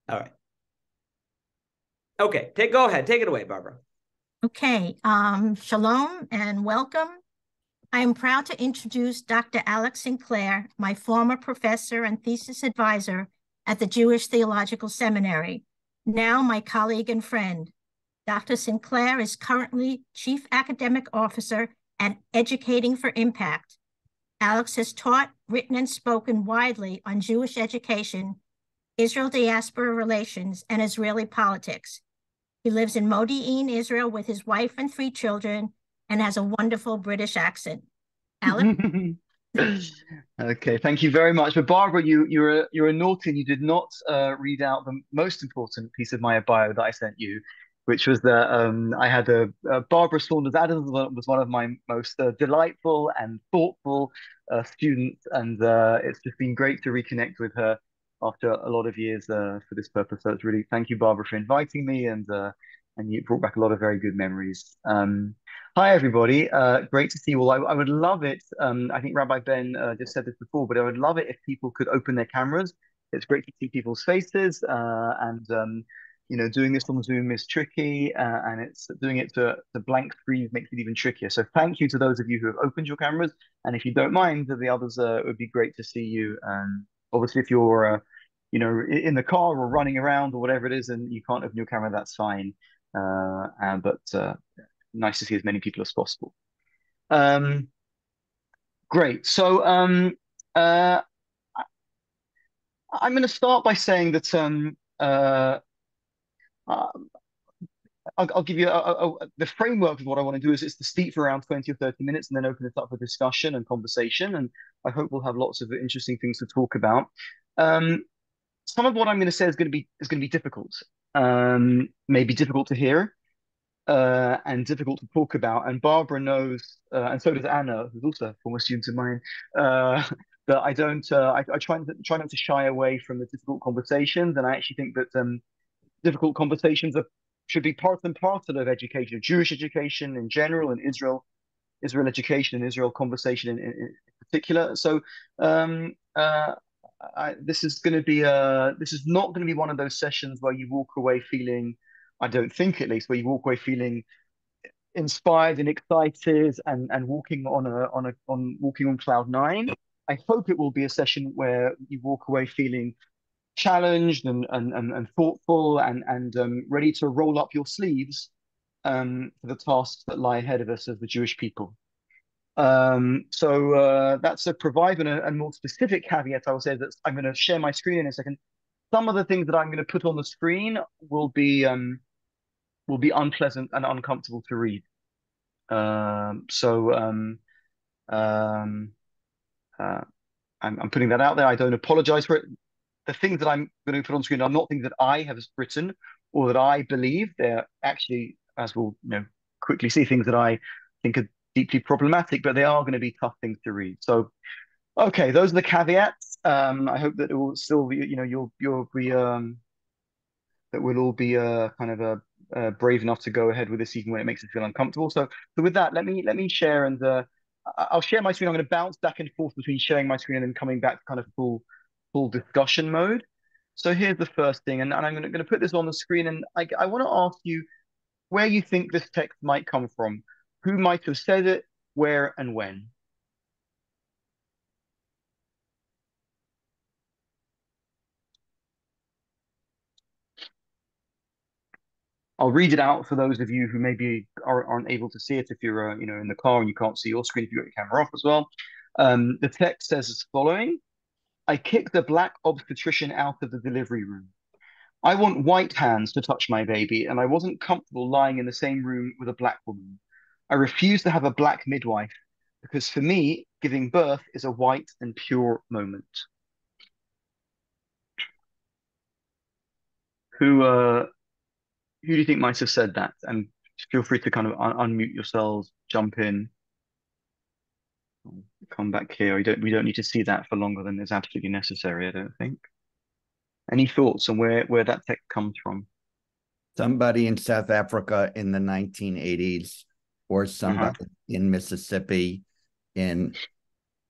All right. Okay, go ahead. Take it away, Barbara. Okay, shalom and welcome. I am proud to introduce Dr. Alex Sinclair, my former professor and thesis advisor at the Jewish Theological Seminary, now my colleague and friend. Dr. Sinclair is currently Chief Academic Officer at Educating for Impact. Alex has taught, written, and spoken widely on Jewish education, Israel diaspora relations, and Israeli politics. He lives in Modi'in, Israel, with his wife and 3 children, and has a wonderful British accent. Alex? Okay, thank you very much. But Barbara, you're a naughty and you did not read out the most important piece of my bio that I sent you, which was that I had Barbara Saunders Adams was one of my most delightful and thoughtful students, and it's just been great to reconnect with her after a lot of years for this purpose. So it's really thank you, Barbara, for inviting me, and you brought back a lot of very good memories. Hi, everybody. Great to see you all. I would love it. I think Rabbi Ben just said this before, but I would love it if people could open their cameras. It's great to see people's faces, and doing this on Zoom is tricky, and it's doing it to the blank screen makes it even trickier. So thank you to those of you who have opened your cameras, and if you don't mind, the others, it would be great to see you. Obviously, if you're in the car or running around or whatever it is, and you can't open your camera, that's fine. But nice to see as many people as possible. Um, Great. So uh, I'm going to start by saying that uh, I'll give you the framework of what I want to do is to speak for around 20 or 30 minutes and then open it up for discussion and conversation. And I hope we'll have lots of interesting things to talk about. Um, some of what I'm going to say is going to be difficult, maybe difficult to hear. And difficult to talk about. And Barbara knows, and so does Anna, who's also a former student of mine, uh, that I don't. I try not to shy away from the difficult conversations, and I actually think that difficult conversations should be part and parcel of education, of Jewish education in general, and Israel education and Israel conversation in particular. So. This is going to be this is not going to be one of those sessions where you walk away feeling, I don't think at least, where you walk away feeling inspired and excited and walking on walking on cloud nine. I hope it will be a session where you walk away feeling challenged and thoughtful and ready to roll up your sleeves for the tasks that lie ahead of us as the Jewish people. That's a provide and a more specific caveat I will say that I'm going to share my screen in a second. Some of the things that I'm going to put on the screen will be unpleasant and uncomfortable to read. Um, so um, um, uh, I'm putting that out there. I don't apologize for it. The things that I'm going to put on screen are not things that I have written or that I believe. They're actually, as we'll quickly see, things that I think are deeply problematic, but they are going to be tough things to read. So, okay, those are the caveats. I hope that it will still be, you'll be that we'll all be kind of brave enough to go ahead with this even when it makes us feel uncomfortable. So with that, let me share and I'll share my screen. I'm going to bounce back and forth between sharing my screen and then coming back to kind of full discussion mode. So here's the first thing, and I'm going to put this on the screen, and I want to ask you where you think this text might come from, who might have said it, where and when. I'll read it out for those of you who maybe aren't able to see it if you're in the car and you can't see your screen if you've got your camera off as well. The text says as following: I kicked the black obstetrician out of the delivery room. I want white hands to touch my baby, and I wasn't comfortable lying in the same room with a black woman. I refused to have a black midwife because for me, giving birth is a white and pure moment. Who who do you think might have said that? And feel free to kind of unmute yourselves, jump in, come back here. We don't need to see that for longer than is absolutely necessary, I don't think. Any thoughts on where that text comes from? Somebody in South Africa in the 1980s, or somebody in Mississippi in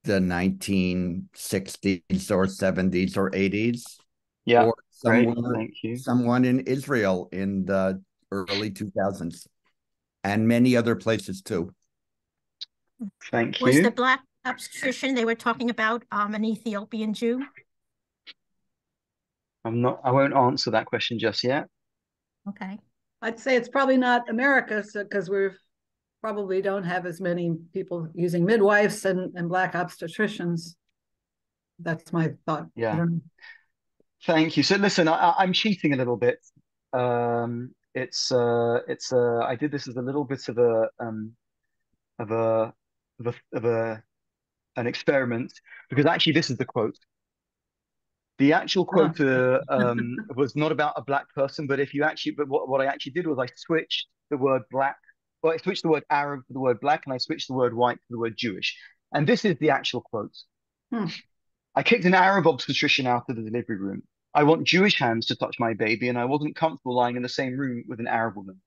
the 1960s or 70s or 80s, Yeah. or Great, somewhere, thank you. someone in Israel in the early 2000s, and many other places too. Thank Was the you. black obstetrician they were talking about an Ethiopian Jew? I won't answer that question just yet. Okay. I'd say it's probably not America, because we're probably don't have as many people using midwives and black obstetricians. That's my thought. I Yeah. don't know. Thank you. So listen, I'm cheating a little bit. I did this as a little bit of a of a of a an experiment because actually this is the quote. The actual Huh. quote was not about a black person, but what I actually did was I switched the word black. Well, I switched the word Arab for the word black, and I switched the word white for the word Jewish. And this is the actual quote. Hmm. I kicked an Arab obstetrician out of the delivery room. I want Jewish hands to touch my baby, and I wasn't comfortable lying in the same room with an Arab woman.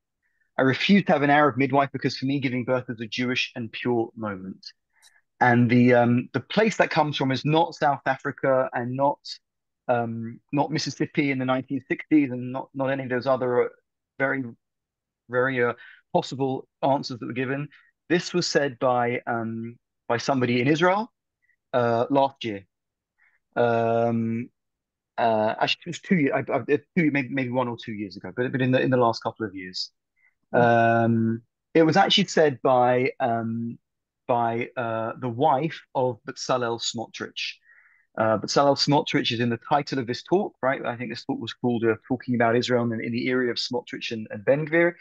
I refused to have an Arab midwife because for me, giving birth is a Jewish and pure moment. And the place that comes from is not South Africa and not Mississippi in the 1960s, and not any of those other very very possible answers that were given. This was said by somebody in Israel last year. Actually, it was 2 years, maybe 1 or 2 years ago, but in the last couple of years. It was actually said by the wife of Bezalel Smotrich. Bezalel Smotrich is in the title of this talk, right? I think this talk was called "Talking About Israel in the Area of Smotrich and Ben Gvir."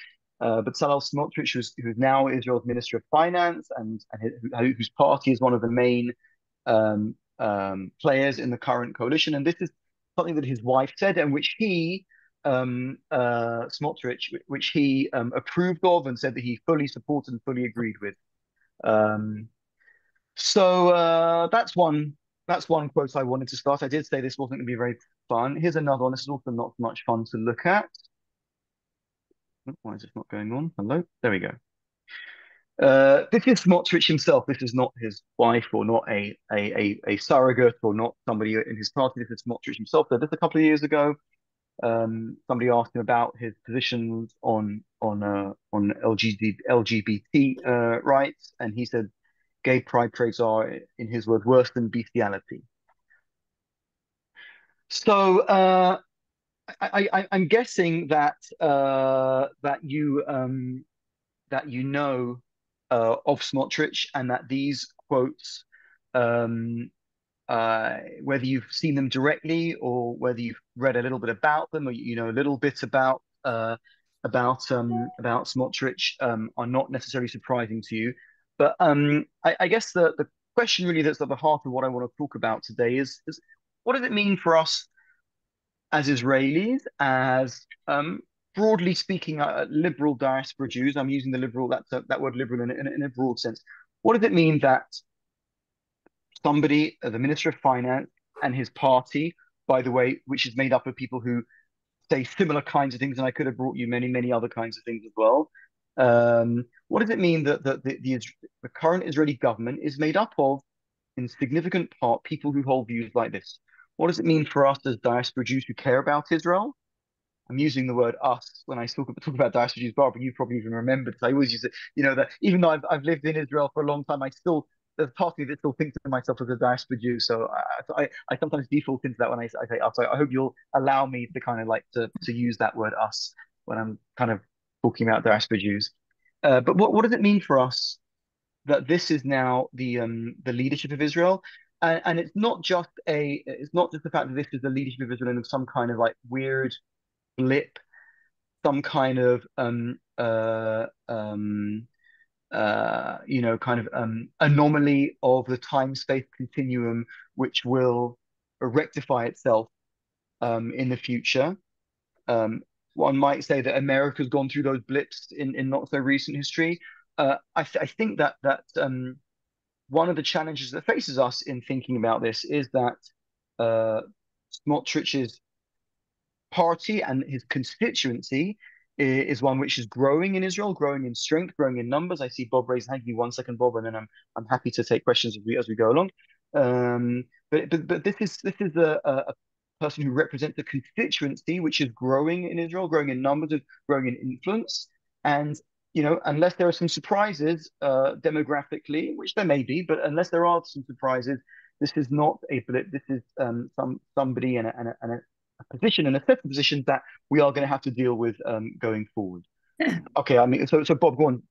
Bezalel Smotrich, who's now Israel's Minister of Finance and whose party is one of the main players in the current coalition. And this is something that his wife said, and which he Smotrich, which he approved of and said that he fully supported and fully agreed with. Um, so that's one quote I wanted to start. I did say this wasn't going to be very fun. Here's another one. This is also not much fun to look at. Why is this not going on? Hello? There we go. This is Smotrich himself. This is not his wife or not a surrogate or not somebody in his party. This is Smotrich himself. So just a couple of years ago, somebody asked him about his positions on LGBT rights, and he said gay pride parades are, in his words, worse than bestiality. So I'm guessing that you know of Smotrich, and that these quotes, whether you've seen them directly or whether you've read a little bit about them, or you know a little bit about Smotrich, are not necessarily surprising to you. But I guess the question really that's at the heart of what I want to talk about today is what does it mean for us as Israelis, as broadly speaking, liberal diaspora Jews? I'm using the liberal, that word liberal in a broad sense. What does it mean that somebody, the Minister of Finance and his party, by the way, which is made up of people who say similar kinds of things, and I could have brought you many other kinds of things as well. What does it mean that the current Israeli government is made up of, in significant part, people who hold views like this? What does it mean for us as diaspora Jews who care about Israel? I'm using the word us when I talk about diaspora Jews. Barbara, you probably even remember because I always use it. You know that even though I've lived in Israel for a long time, there's part of me that still thinks of myself as a diaspora Jew. So I sometimes default into that when I say us. So I hope you'll allow me to kind of like to use that word us when I'm kind of talking about diaspora Jews. But what does it mean for us that this is now the leadership of Israel? And it's not just the fact that this is the leadership of Israel in some kind of like weird blip, some kind of kind of anomaly of the time-space continuum, which will rectify itself in the future. One might say that America's gone through those blips in not so recent history. I think that one of the challenges that faces us in thinking about this is that Smotrich's party and his constituency is one which is growing in Israel, growing in strength, growing in numbers. I see Bob raising hand. Give me 1 second, Bob, and then I'm happy to take questions as we go along. But this is person who represents a constituency which is growing in Israel, growing in numbers, growing in influence. And unless there are some surprises demographically, which there may be, but unless there are some surprises, this is not this is somebody in a position, and a set of positions that we are going to have to deal with going forward. Okay, I mean, so Bob, go on,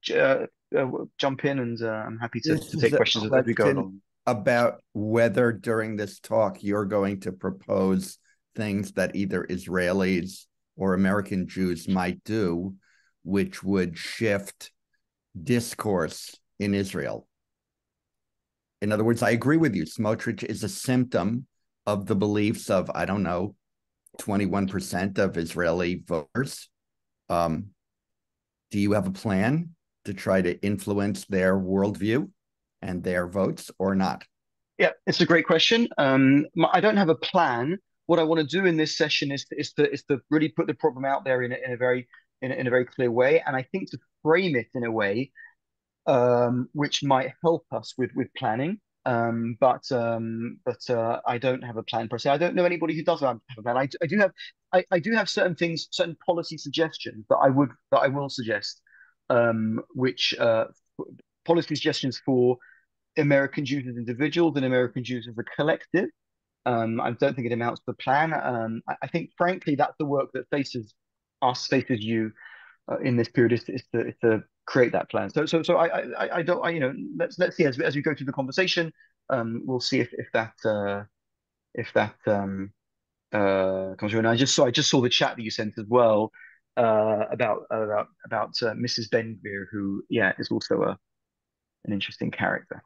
jump in, and I'm happy to This is take a questions as we go question along. about whether during this talk you're going to propose things that either Israelis or American Jews might do, which would shift discourse in Israel. In other words, I agree with you. Smotrich is a symptom of the beliefs of, I don't know, 21% of Israeli voters. Do you have a plan to try to influence their worldview and their votes or not? Yeah, it's a great question. I don't have a plan. What I want to do in this session is to really put the problem out there in a very clear way, and I think to frame it in a way which might help us with planning. But I don't have a plan per se. I don't know anybody who does have a plan. I do have certain things, certain policy suggestions that I will suggest, which policy suggestions for American Jews as individuals and American Jews as a collective. I don't think it amounts to a plan. I think, frankly, that's the work that faces you in this period is to create that plan. So I don't let's see as we go through the conversation, we'll see if that comes through. And I just saw the chat that you sent as well about Mrs. Ben-Gvir, who is also an interesting character.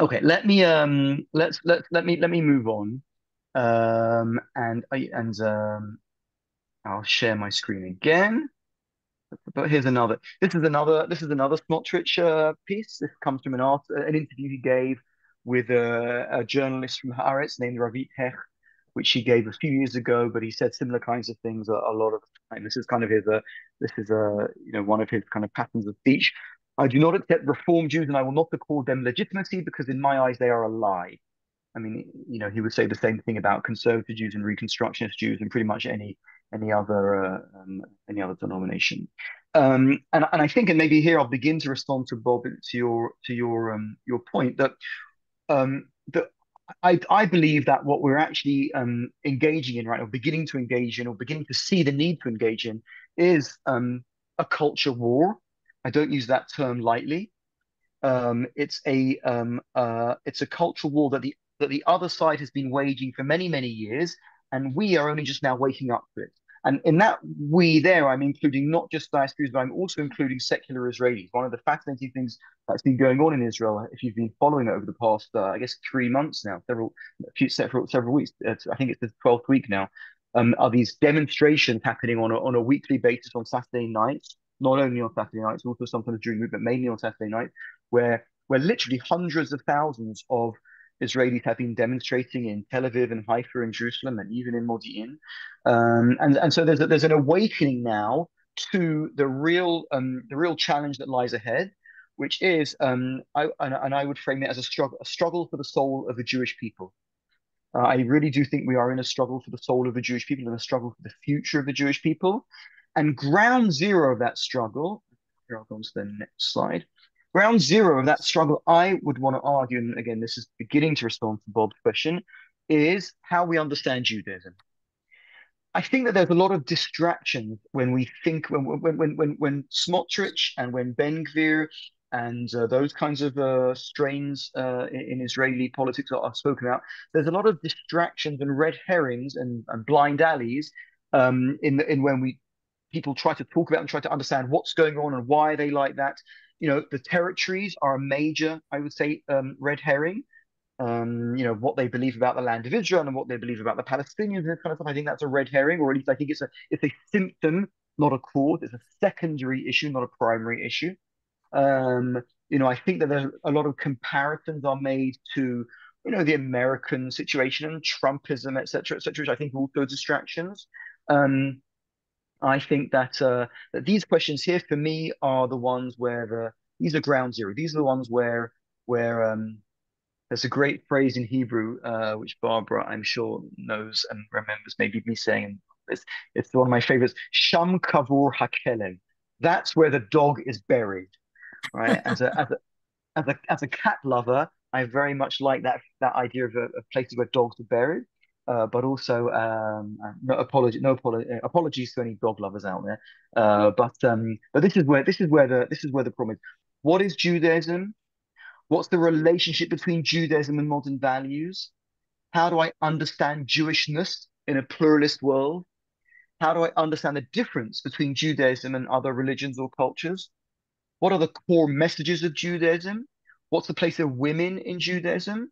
Okay, let me move on, and I'll share my screen again. But here's another. This is another Smotrich piece. This comes from an interview he gave with a journalist from Haaretz named Ravit Hech, which he gave a few years ago. But he said similar kinds of things a lot of the time. This is kind of one of his kind of patterns of speech. I do not accept Reform Jews, and I will not accord them legitimacy because in my eyes they are a lie. I mean, he would say the same thing about conservative Jews and Reconstructionist Jews and pretty much any other denomination. And I think, and maybe here I'll begin to respond to Bob to your point that I believe that what we're actually engaging in right now, beginning to engage in, or beginning to see the need to engage in, is a culture war. I don't use that term lightly. It's a cultural war that the other side has been waging for many, many years, and we are only just now waking up to it. And in that we there, I'm including not just diasporas, but I'm also including secular Israelis. One of the fascinating things that's been going on in Israel, if you've been following it over the past, I guess, 3 months now, several weeks, I think it's the 12th week now, are these demonstrations happening on a weekly basis on Saturday nights, not only on Saturday nights, also sometimes during the week, but mainly on Saturday night, where literally hundreds of thousands of Israelis have been demonstrating in Tel Aviv and Haifa and Jerusalem and even in Modi'in. And so there's an awakening now to the real challenge that lies ahead, which is I would frame it as a struggle for the soul of the Jewish people. I really do think we are in a struggle for the soul of the Jewish people and a struggle for the future of the Jewish people. And ground zero of that struggle, here I'll go on to the next slide. Ground zero of that struggle, I would want to argue, and again, this is beginning to respond to Bob's question, is how we understand Judaism. I think that there's a lot of distractions when we think when Smotrich and when Ben-Gvir and those kinds of strains in Israeli politics are spoken about. There's a lot of distractions and red herrings and blind alleys in when people try to talk about and try to understand what's going on and why they like that. The territories are a major, I would say, red herring. What they believe about the land of Israel and what they believe about the Palestinians and this kind of stuff. I think that's a red herring, or at least I think it's a symptom, not a cause. It's a secondary issue, not a primary issue. I think that there's a lot of comparisons are made to, the American situation and Trumpism, et cetera, which I think are also distractions. I think that these questions here for me are the ones where these are ground zero. These are the ones where There's a great phrase in Hebrew, which Barbara, I'm sure, knows and remembers, maybe me saying, and it's one of my favorites, Sham Kavur Hakelev. That's where the dog is buried, right? As a cat lover, I very much like that idea of places where dogs are buried. But also, apologies to any dog lovers out there. But this is where the problem is. What is Judaism? What's the relationship between Judaism and modern values? How do I understand Jewishness in a pluralist world? How do I understand the difference between Judaism and other religions or cultures? What are the core messages of Judaism? What's the place of women in Judaism?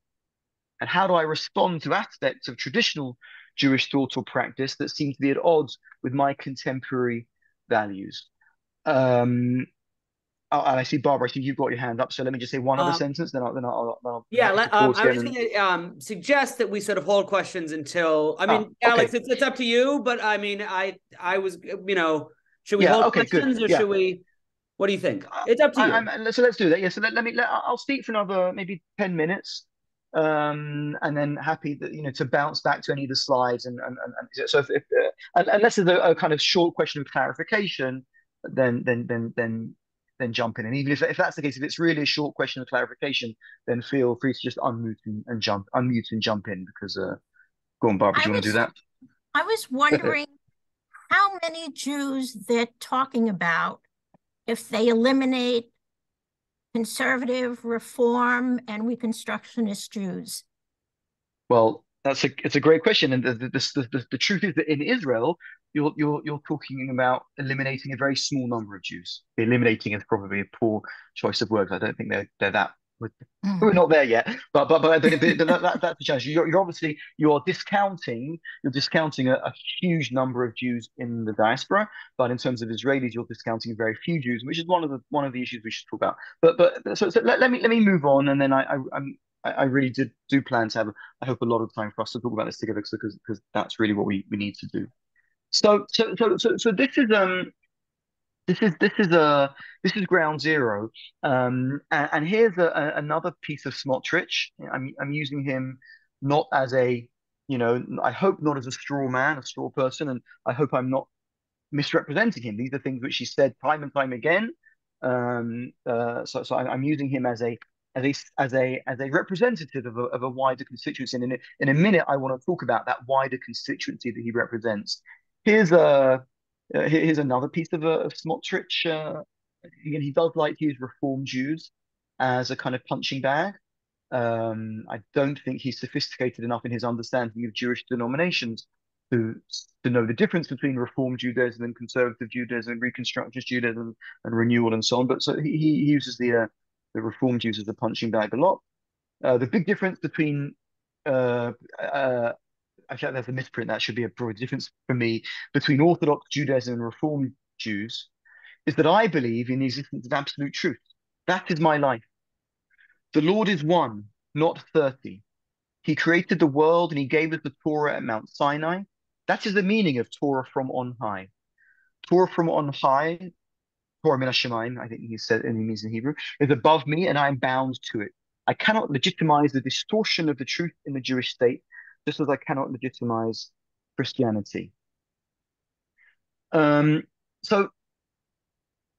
And how do I respond to aspects of traditional Jewish thought or practice that seem to be at odds with my contemporary values? And I see Barbara, I think you've got your hand up. So let me just say one other sentence, then I'll Yeah, pause I was again. going to suggest that we sort of hold questions until. I mean, Okay. Alex, it's up to you. But I mean, I was, should we Yeah, hold okay, good. questions or Yeah. should we? What do you think? It's up to you. So let's do that. Yeah. So I'll speak for another maybe 10 minutes, and then happy that to bounce back to any of the slides so if unless there's a kind of short question of clarification, then jump in. And even if that's the case, if it's really a short question of clarification, then feel free to just unmute and jump in because go on, Barbara, do you want to do that? I was wondering how many Jews they're talking about if they eliminate conservative, reform, and reconstructionist Jews. Well, it's a great question, and the truth is that in Israel, you're talking about eliminating a very small number of Jews. Eliminating is probably a poor choice of words. I don't think they're that. We're not there yet, but that's the challenge. You're discounting a huge number of Jews in the diaspora, but in terms of Israelis, you're discounting very few Jews, which is one of the issues we should talk about. So let me move on, and then I really do plan to have, I hope, a lot of time for us to talk about this together because that's really what we need to do. So this is ground zero, and here's another piece of Smotrich. I'm using him not as I hope not as a straw man, a straw person, and I hope I'm not misrepresenting him. These are things which he said time and time again. So I'm using him as a representative of a wider constituency. And in a minute, I want to talk about that wider constituency that he represents. Here's another piece of Smotrich. Again, he does like to use Reform Jews as a kind of punching bag. I don't think he's sophisticated enough in his understanding of Jewish denominations to know the difference between Reform Judaism and Conservative Judaism and Reconstructionist Judaism and Renewal and so on. But so he uses the Reform Jews as a punching bag a lot. The big difference between actually, there's a misprint. That should be a broad difference for me between Orthodox Judaism and Reform Jews is that I believe in the existence of absolute truth. That is my life. The Lord is one, not 30. He created the world and he gave us the Torah at Mount Sinai. That is the meaning of Torah from on high. Torah from on high, Torah min hashamayim, I think he said, and he means in Hebrew, is above me and I am bound to it. I cannot legitimize the distortion of the truth in the Jewish state, just as I cannot legitimize Christianity. So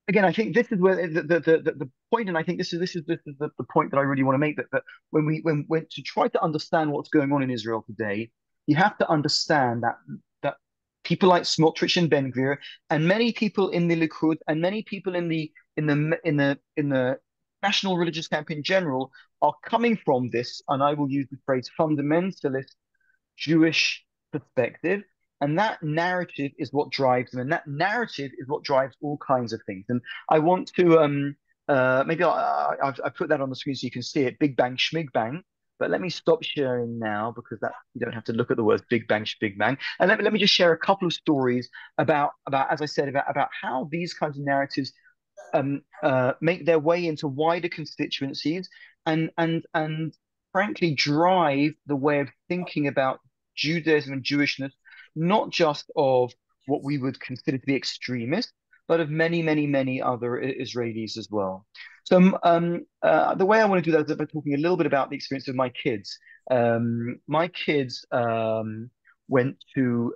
again, I think this is where the point, and I think this is the point that I really want to make, that when to try to understand what's going on in Israel today, you have to understand that people like Smotrich and Ben Gvir and many people in the Likud and many people in the national religious camp in general are coming from this, and I will use the phrase fundamentalist Jewish perspective. And that narrative is what drives them, and that narrative is what drives all kinds of things. And I want to maybe I've put that on the screen so you can see it. Big bang, schmig bang. But let me stop sharing now because that you don't have to look at the words big bang, schmig bang. And let me just share a couple of stories about as I said about how these kinds of narratives make their way into wider constituencies and frankly drive the way of thinking about Judaism and Jewishness, not just of what we would consider to be extremist, but of many, many, many other Israelis as well. So the way I want to do that is by talking a little bit about the experience of my kids. My kids went to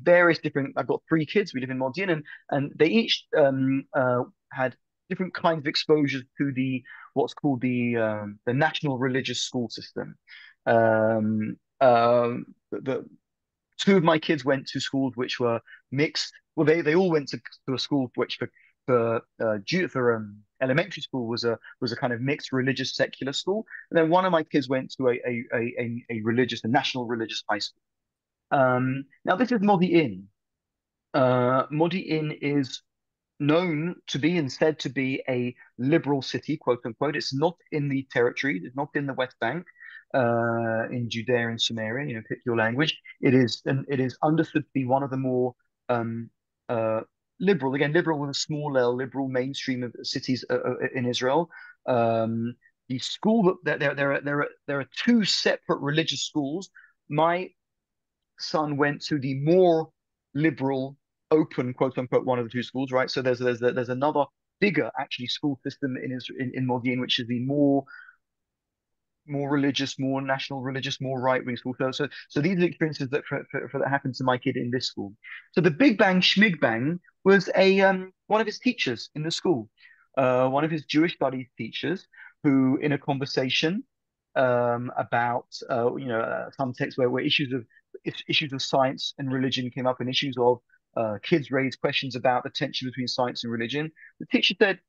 various different. I've got three kids. We live in Modi'in, and they each had different kinds of exposures to what's called the national religious school system. The two of my kids went to schools which were mixed. Well, they all went to a school which for elementary school was a kind of mixed religious secular school, and then one of my kids went to a national religious high school. Now this is Modi'in. Modi'in is known to be and said to be a liberal city, quote unquote. It's not in the territory, it's not in the West Bank, in Judea and Samaria, pick your language. It is understood to be one of the more liberal, again, liberal with a small L, liberal mainstream of cities in Israel. The school there are two separate religious schools. My son went to the more liberal, open, quote unquote, one of the two schools, right? So there's another bigger actually school system in Modi'in, which is the more religious, more national religious, more right-wing school. So these are the experiences that that happened to my kid in this school. So the Big Bang Schmig Bang was one of his teachers in the school, one of his Jewish studies teachers, who in a conversation about some texts where issues of science and religion came up, and issues of kids raised questions about the tension between science and religion. The teacher said,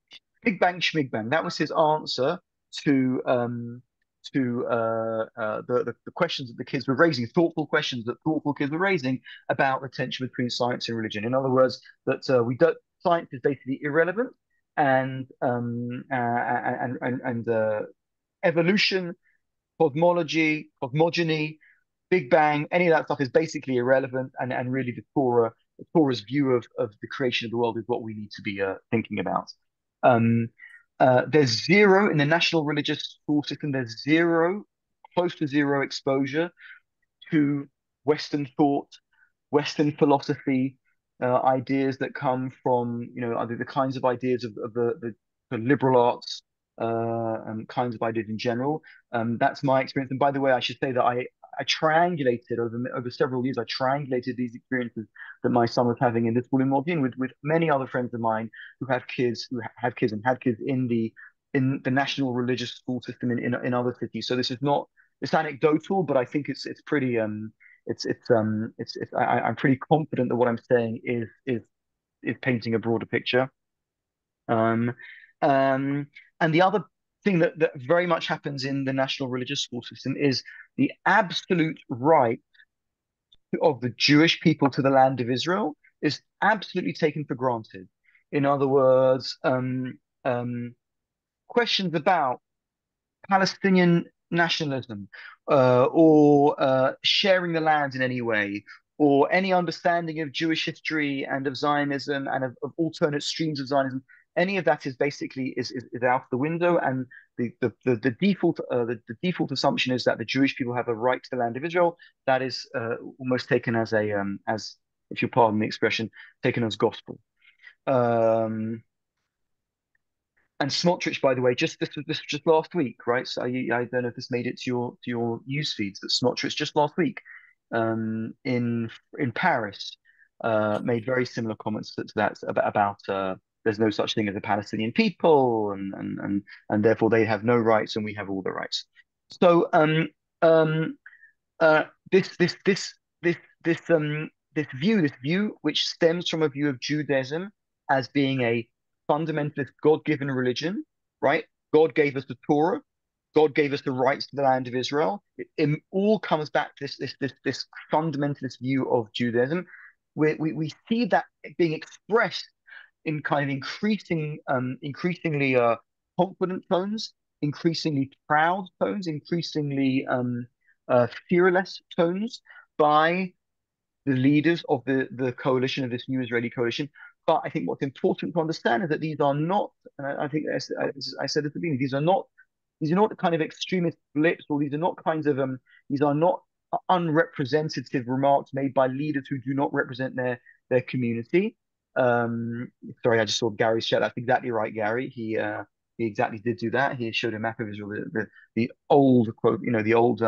"Big Bang Schmig Bang." That was his answer to the questions that the kids were raising, thoughtful questions that thoughtful kids were raising about the tension between science and religion. In other words, that science is basically irrelevant, and evolution, cosmogony, Big Bang, any of that stuff is basically irrelevant, and really Torah's view of the creation of the world is what we need to be thinking about. There's zero in the national religious school system. There's close to zero exposure to Western thought, Western philosophy, ideas that come from either the kinds of ideas of the liberal arts, and kinds of ideas in general. That's my experience. And by the way, I should say that I triangulated over several years. I triangulated these experiences that my son was having in this school in Modi'in with many other friends of mine who have kids, and had kids in the national religious school system in other cities. So it's anecdotal, but I think it's pretty I'm pretty confident that what I'm saying is painting a broader picture. And the other thing that very much happens in the national religious school system is the absolute right of the Jewish people to the land of Israel is absolutely taken for granted. In other words, questions about Palestinian nationalism, or sharing the land in any way, or any understanding of Jewish history and of Zionism and of alternate streams of Zionism, any of that is basically is out the window, and the default assumption is that the Jewish people have a right to the land of Israel. That is almost taken as if you pardon the expression, taken as gospel. And Smotrich, by the way, this was just last week, right? So I don't know if this made it to your news feeds, but Smotrich just last week, in Paris, made very similar comments to that about there's no such thing as a Palestinian people, and therefore they have no rights and we have all the rights. So this view which stems from a view of Judaism as being a fundamentalist God-given religion, right? God gave us the Torah. God gave us the rights to the land of Israel. It all comes back to this fundamentalist view of Judaism. We see that being expressed in kind of increasingly confident tones, increasingly proud tones, increasingly fearless tones by the leaders of the coalition, of this new Israeli coalition. But I think what's important to understand is that these are not, and I think as I said at the beginning, these are not the kind of extremist blips, or these are not unrepresentative remarks made by leaders who do not represent their community. Sorry, I just saw Gary's chat. That's exactly right, Gary. He exactly did do that. He showed a map of Israel, the old quote, the old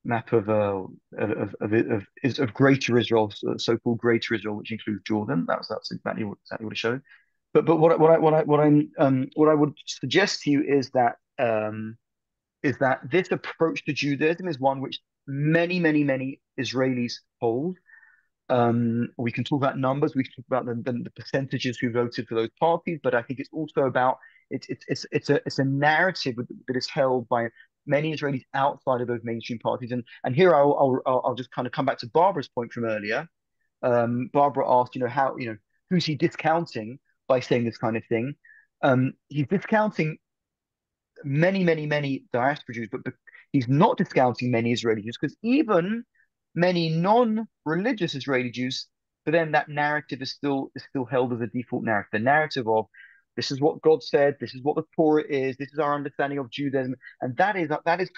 map of Greater Israel, so-called Greater Israel, which includes Jordan. That's exactly what it showed. But what I would suggest to you is that this approach to Judaism is one which many Israelis hold. We can talk about numbers, we can talk about the percentages who voted for those parties, but I think it's also about it's a narrative that is held by many Israelis outside of those mainstream parties. And here I'll just kind of come back to Barbara's point from earlier. Barbara asked, how, who's he discounting by saying this kind of thing? He's discounting many diaspora Jews, but he's not discounting many Israeli Jews, because even many non-religious Israeli Jews, for them that narrative is still held as a default narrative. The narrative of this is what God said, this is what the Torah is, this is our understanding of Judaism, and that is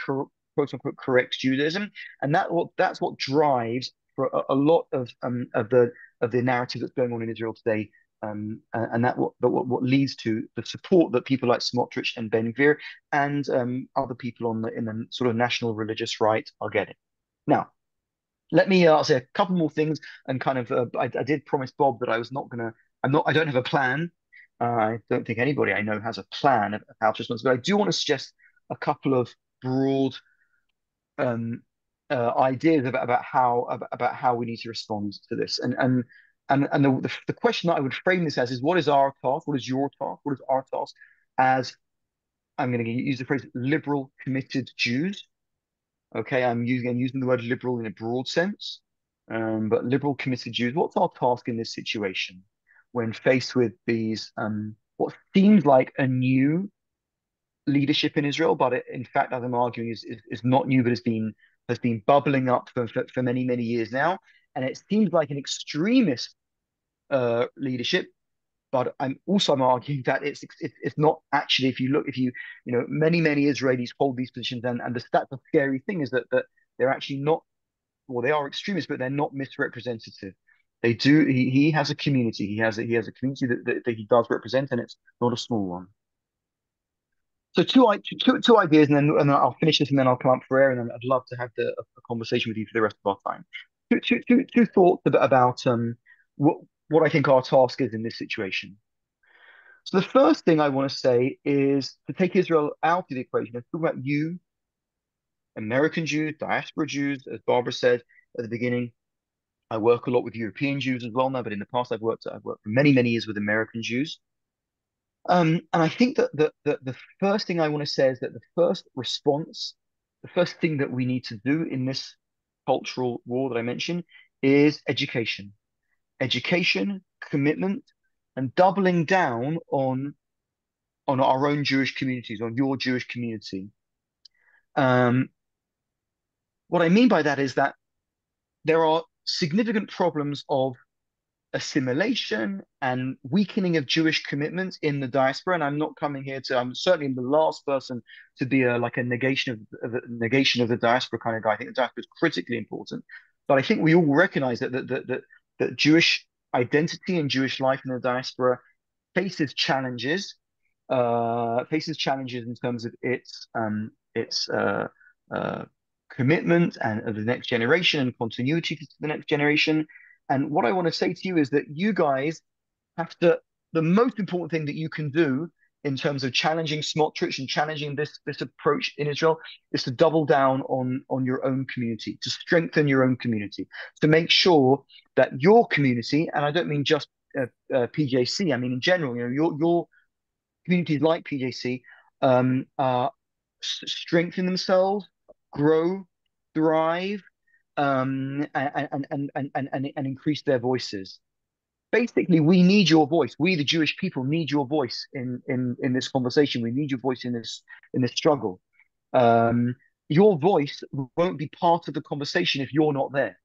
quote unquote correct Judaism, and that's what drives for a lot of the narrative that's going on in Israel today. And that what leads to the support that people like Smotrich and Ben Gvir and other people in the sort of national religious right are getting. Now, let me say a couple more things, and kind of I did promise Bob that I don't have a plan. I don't think anybody I know has a plan of how to respond, but I do want to suggest a couple of broad ideas about how we need to respond to this. And the question that I would frame this as is, what is our task? What is your task? What is our task as, I'm going to use the phrase, liberal committed Jews? Okay, I'm using the word liberal in a broad sense, but liberal committed Jews. What's our task in this situation when faced with these what seems like a new leadership in Israel, but in fact, as I'm arguing, is not new, but has been bubbling up for many years now, and it seems like an extremist leadership. But I'm arguing that it's not actually. If you many Israelis hold these positions, and the scary thing is that they're actually not. Well, they are extremists, but they're not misrepresentative. They do. He has a community. He has a community that he does represent, and it's not a small one. So two ideas, and then I'll finish this, and then I'll come up for air, and then I'd love to have a conversation with you for the rest of our time. Two thoughts about what I think our task is in this situation. So the first thing I want to say is to take Israel out of the equation. Let's talk about you, American Jews, diaspora Jews, as Barbara said at the beginning. I work a lot with European Jews as well now, but in the past I've worked for many years with American Jews. And I think that the first thing I want to say is that the first response, the first thing that we need to do in this cultural war that I mentioned is education. Education, commitment, and doubling down on our own Jewish communities, on your Jewish community. What I mean by that is that there are significant problems of assimilation and weakening of Jewish commitments in the diaspora. And I'm not coming here I'm certainly the last person to be a negation of the diaspora kind of guy. I think the diaspora is critically important, but I think we all recognize that Jewish identity and Jewish life in the diaspora faces challenges in terms of its commitment and of the next generation and continuity to the next generation. And what I want to say to you is that you guys the most important thing that you can do in terms of challenging Smotrich and challenging this approach in Israel is to double down on your own community, to strengthen your own community, to make sure that your community, and I don't mean just PJC, I mean in general, your communities like PJC strengthen themselves, grow, thrive, and increase their voices. Basically, we need your voice. We, the Jewish people, need your voice in this conversation. We need your voice in this struggle. Your voice won't be part of the conversation if you're not there,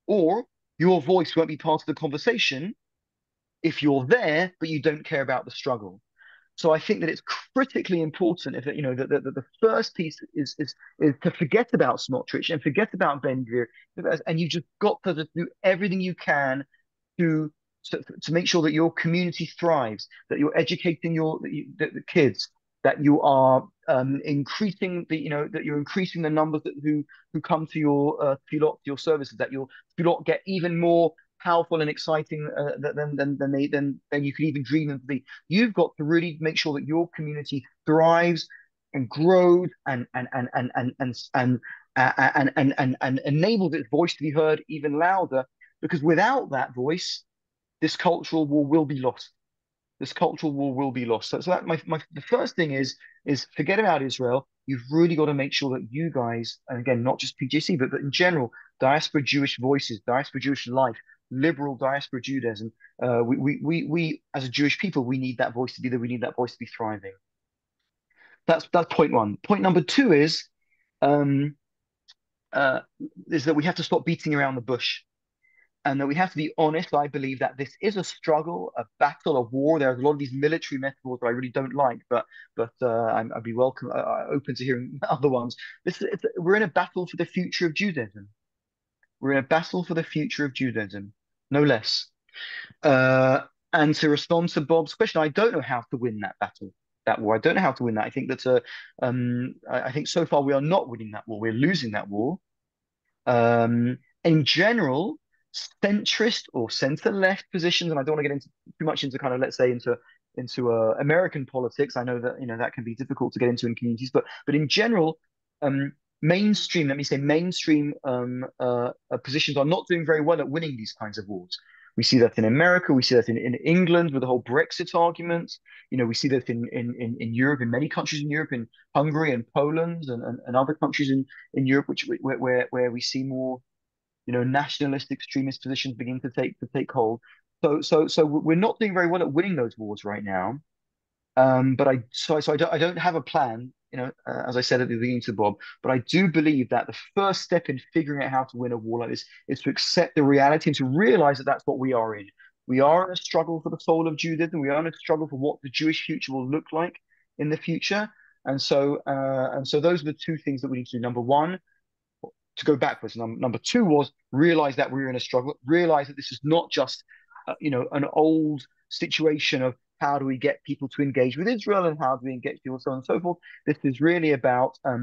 or your voice won't be part of the conversation if you're there but you don't care about the struggle. So I think that it's critically important that the first piece is to forget about Smotrich and forget about Ben Gvir, and you just got to do everything you can to make sure that your community thrives, that you're educating the kids, that you are increasing that you're increasing the numbers who come to your services, that your Fulot get even more powerful and exciting than you could even dream them to be. You've got to really make sure that your community thrives and grows and enables its voice to be heard even louder. Because without that voice, this cultural war will be lost. This cultural war will be lost. So that the first thing is forget about Israel. You've really got to make sure that you guys, and again, not just PJC, but in general, diaspora Jewish voices, diaspora Jewish life, liberal diaspora Judaism. We as a Jewish people, we need that voice to be there. We need that voice to be thriving. That's point one. Point number two is that we have to stop beating around the bush. And that we have to be honest. I believe that this is a struggle, a battle, a war. There's a lot of these military metaphors that I really don't like, but I'd be open to hearing other ones. We're in a battle for the future of Judaism. We're in a battle for the future of Judaism, no less. And to respond to Bob's question, I don't know how to win that battle, that war. I don't know how to win that. I think that I think so far we are not winning that war. We're losing that war. In general, centrist or center-left positions, and I don't want to get too much into kind of, let's say, into American politics. I know that that can be difficult to get into in communities, but in general, mainstream, let me say, mainstream positions are not doing very well at winning these kinds of wars. We see that in America. We see that in England with the whole Brexit argument. We see that in Europe, in many countries in Europe, in Hungary and Poland and other countries in Europe, where we see more nationalist extremist positions begin to take hold. So we're not doing very well at winning those wars right now. But I don't have a plan, as I said at the beginning to Bob, but I do believe that the first step in figuring out how to win a war like this is to accept the reality and to realize that that's what we are in. We are in a struggle for the soul of Judaism. We are in a struggle for what the Jewish future will look like in the future. And so those are the two things that we need to do. Number one, to go backwards. Number two was realize that we're in a struggle, realize that this is not just, an old situation of how do we get people to engage with Israel and how do we engage people, so on and so forth. This is really about a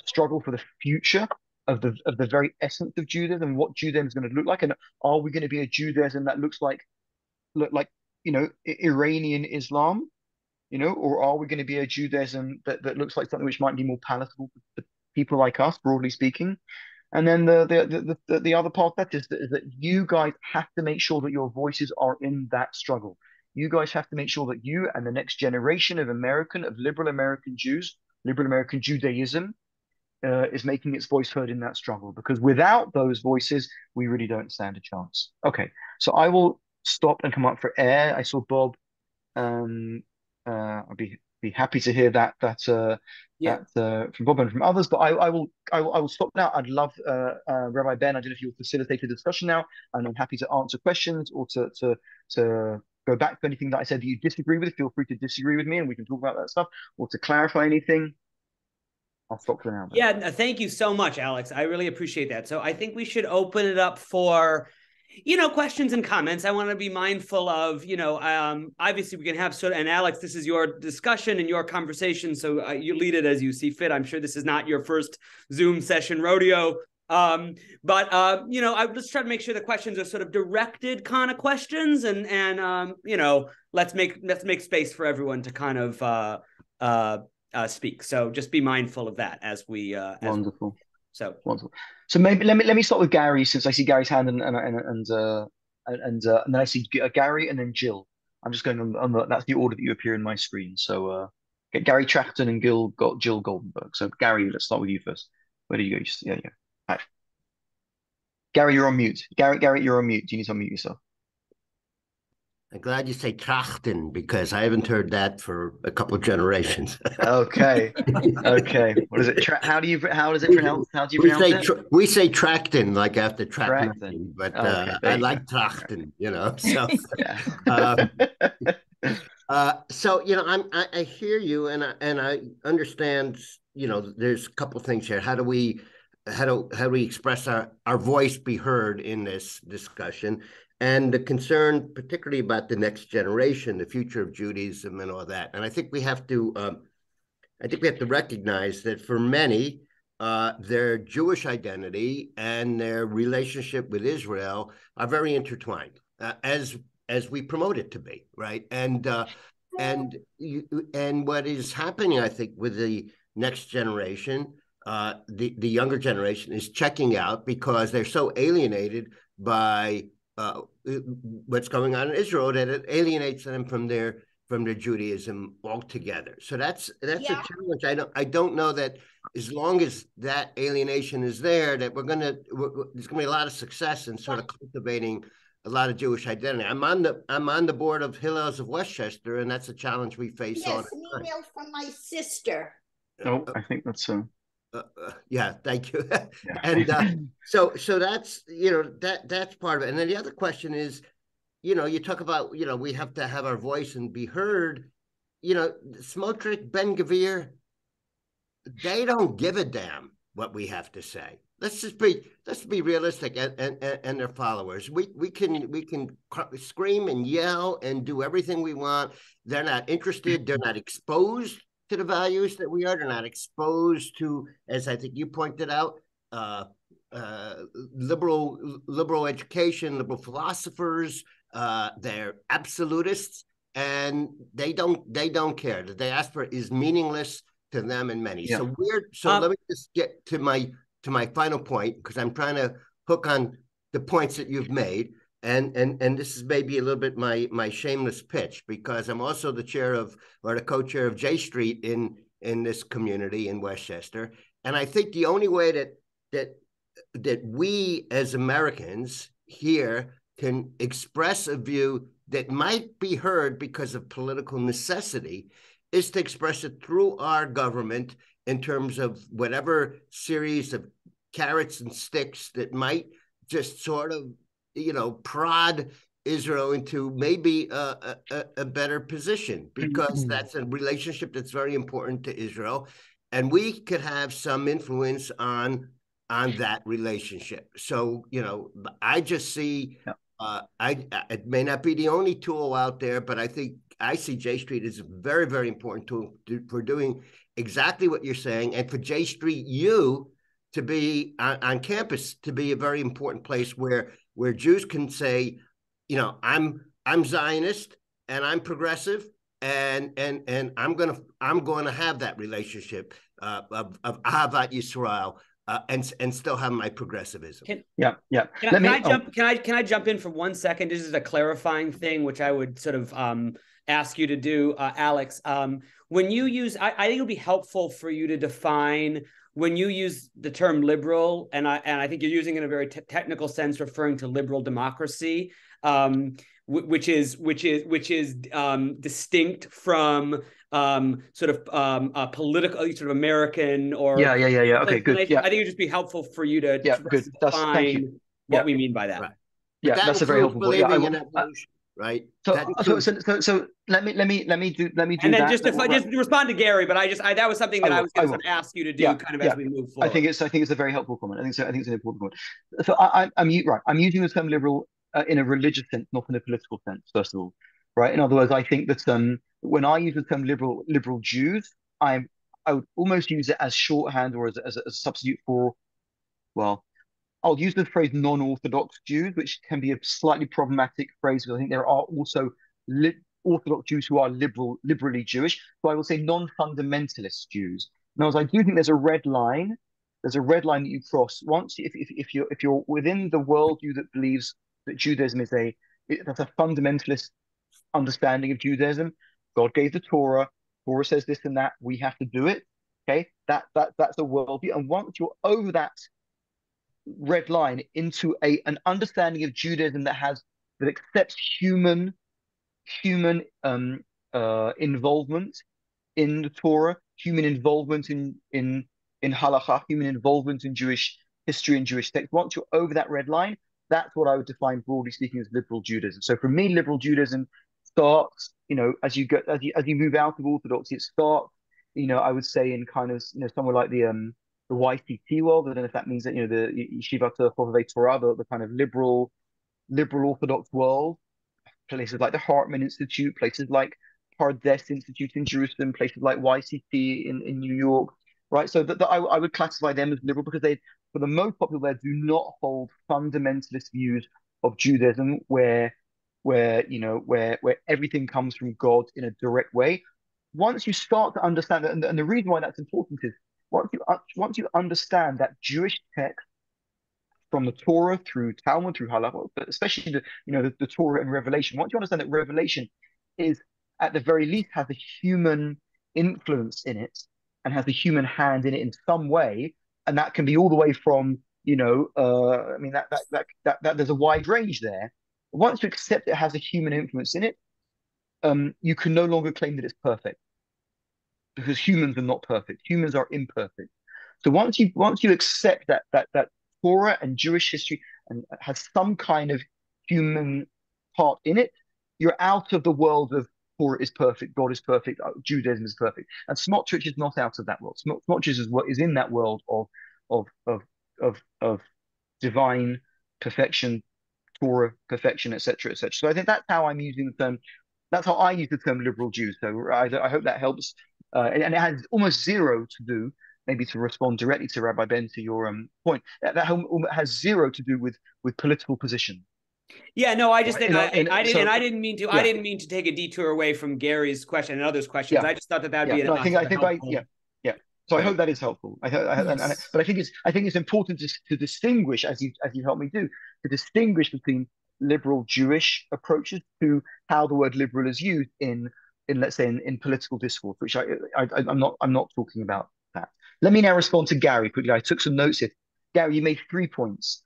struggle for the future of the very essence of Judaism and what Judaism is going to look like. And are we going to be a Judaism that looks like Iranian Islam, or are we going to be a Judaism that looks like something which might be more palatable to people like us, broadly speaking? And then the other part of that is that you guys have to make sure that your voices are in that struggle. You guys have to make sure that you and the next generation of liberal American Jews, liberal American Judaism, is making its voice heard in that struggle. Because without those voices, we really don't stand a chance. Okay, so I will stop and come up for air. I saw Bob. I'll be happy to hear that from Bob and from others, but I will stop now. I'd love Rabbi Ben, I don't know if you'll facilitate a discussion now, and I'm happy to answer questions or to go back to anything that I said that you disagree with. Feel free to disagree with me and we can talk about that stuff, or to clarify anything. I'll stop for now. Yeah, thank you so much, Alex. I really appreciate that. So I think we should open it up for questions and comments. I want to be mindful of, obviously we can have and Alex, this is your discussion and your conversation. So you lead it as you see fit. I'm sure this is not your first Zoom session rodeo. But I just try to make sure the questions are sort of directed kind of questions and let's make space for everyone to kind of speak. So just be mindful of that as we, wonderful. So wonderful. So maybe let me start with Gary, since I see Gary's hand and then I see Gary and then Jill. I'm just going on that's the order that you appear in my screen. So get Gary Trachton and Jill Goldenberg. So Gary, let's start with you first. Where do you go? Yeah. Hi. Gary, you're on mute. Gary, you're on mute. Do you need to unmute yourself? I'm glad you say Trachten because I haven't heard that for a couple of generations. Okay. What is it? How does it pronounce? How do you pronounce it? We say Trachten, like after Trachten, but I like Trachten, So, so I hear you, and I understand. There's a couple of things here. How do we express our voice be heard in this discussion? and the concern, particularly about the next generation, the future of Judaism, and all that. And I think we have to recognize that for many, their Jewish identity and their relationship with Israel are very intertwined, as we promote it to be, right? And what is happening, I think, with the next generation, the younger generation, is checking out because they're so alienated by what's going on in Israel that it alienates them from their Judaism altogether. So that's a challenge. I don't know that as long as that alienation is there, that there's gonna be a lot of success in sort of cultivating a lot of Jewish identity. I'm on the board of Hillels of Westchester, and that's a challenge we face. Yes, an email from my sister. Oh, I think that's yeah, thank you. Yeah. And so that's that's part of it. And then the other question is, you talk about we have to have our voice and be heard. Smotrich, Ben-Gvir, they don't give a damn what we have to say. Let's be realistic, and their followers. We can scream and yell and do everything we want. They're not interested. They're not exposed to the values that we are. They're not exposed to, as I think you pointed out, liberal education, liberal philosophers. They're absolutists, and they don't care. The diaspora is meaningless to them and many. Yeah. So let me just get to my final point, because I'm trying to hook on the points that you've made. And this is maybe a little bit my shameless pitch, because I'm also the co-chair of J Street in this community in Westchester. And I think the only way that we as Americans here can express a view that might be heard because of political necessity is to express it through our government in terms of whatever series of carrots and sticks that might just sort of, prod Israel into maybe a better position, because that's a relationship that's very important to Israel. And we could have some influence on that relationship. So, I just see, it may not be the only tool out there, but I see J Street as a very, very important tool for doing exactly what you're saying, and for J Street U to be on campus, to be a very important place where Jews can say, I'm Zionist and I'm progressive, and I'm going to have that relationship of Ahavat Yisrael, and still have my progressivism. Can I jump in for 1 second? This is a clarifying thing, which I would sort of ask you to do, Alex. When you use, I think it would be helpful for you to define, when you use the term liberal, and I think you're using it in a very technical sense, referring to liberal democracy, which is distinct from sort of political, sort of American or Okay, good. Yeah. I think it'd just be helpul for you to define what we mean by that. Right. Yeah, that's a very helpful point. Right. So let me do and then that. just respond to Gary, but that was something that I was going to ask you to do as we move forward. I think it's a very helpful comment. I think it's an important point. So I'm using the term liberal in a religious sense, not in a political sense, first of all. Right. In other words, I think that when I use the term liberal Jews, I would almost use it as shorthand or as a substitute for, well, I'll use the phrase non-Orthodox Jews, which can be a slightly problematic phrase, because I think there are also Orthodox Jews who are liberally Jewish. So I will say non-fundamentalist Jews. Now, as I do think there's a red line. There's a red line that you cross once if you're within the worldview that believes that Judaism is that's a fundamentalist understanding of Judaism. God gave the Torah. Torah says this and that. We have to do it. Okay, that's a worldview. And once you're over that red line into an understanding of Judaism that accepts human involvement in the Torah, human involvement in halakha, human involvement in Jewish history and Jewish text. Once you're over that red line, that's what I would define, broadly speaking, as liberal Judaism. So for me, liberal Judaism starts, as you move out of Orthodoxy, it starts, I would say, in kind of, somewhere like the YCT world. I don't know if that means that, the Yeshivat Chovevei Torah, the kind of liberal liberal Orthodox world, places like the Hartman Institute, places like Pardes Institute in Jerusalem, places like YCT in New York, right? So that I would classify them as liberal because they, for the most part, people there do not hold fundamentalist views of Judaism where everything comes from God in a direct way. Once you start to understand that, and the reason why that's important is once you understand that Jewish text from the Torah through Talmud through Halakha, but especially the Torah and Revelation. Once you understand that Revelation is at the very least has a human influence in it and has a human hand in it in some way, and that can be all the way from I mean that there's a wide range there. Once you accept it has a human influence in it, you can no longer claim that it's perfect because humans are not perfect. Humans are imperfect. So once you accept that Torah and Jewish history and has some kind of human part in it, you're out of the world of Torah is perfect, God is perfect, Judaism is perfect, and Smotrich is not out of that world. Smotrich is what is in that world of divine perfection, Torah perfection, etc., etc. So I think that's how I'm using the term. That's how I use the term liberal Jew. So I hope that helps. And it has almost zero to do, maybe to respond directly to Rabbi Ben to your point. That has zero to do with political position. Yeah, no, I just Right? think I didn't mean to. Yeah. I didn't mean to take a detour away from Gary's question and others' questions. Yeah. I just thought that would be No, I think helpful. yeah. So I Right. hope that is helpful. But I think it's important to distinguish, as you helped me do, to distinguish between liberal Jewish approaches to how the word liberal is used in let's say in political discourse, which I'm not talking about that. Let me now respond to Gary quickly. I took some notes here. Gary, you made 3 points.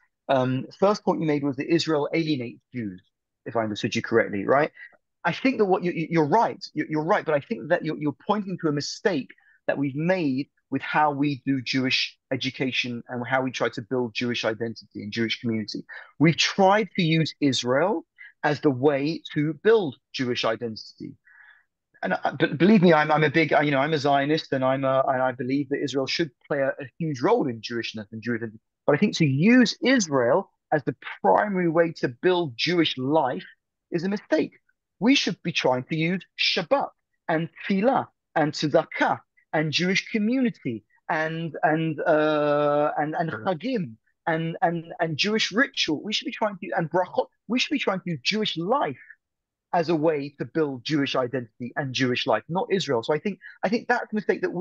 First point you made was that Israel alienates Jews, if I understood you correctly, right? I think that what you're right. You're right, but I think that you're pointing to a mistake that we've made with how we do Jewish education and how we try to build Jewish identity and Jewish community. We've tried to use Israel as the way to build Jewish identity. But believe me, I'm a big, I'm a Zionist, and and I believe that Israel should play a huge role in Jewishness and Judaism. But I think to use Israel as the primary way to build Jewish life is a mistake. We should be trying to use Shabbat and Tefillah and Tzedakah and Jewish community and Chagim and Jewish ritual. We should be trying to and brachot. We should be trying to use Jewish life as a way to build Jewish identity and Jewish life, not Israel. So I think that's a mistake that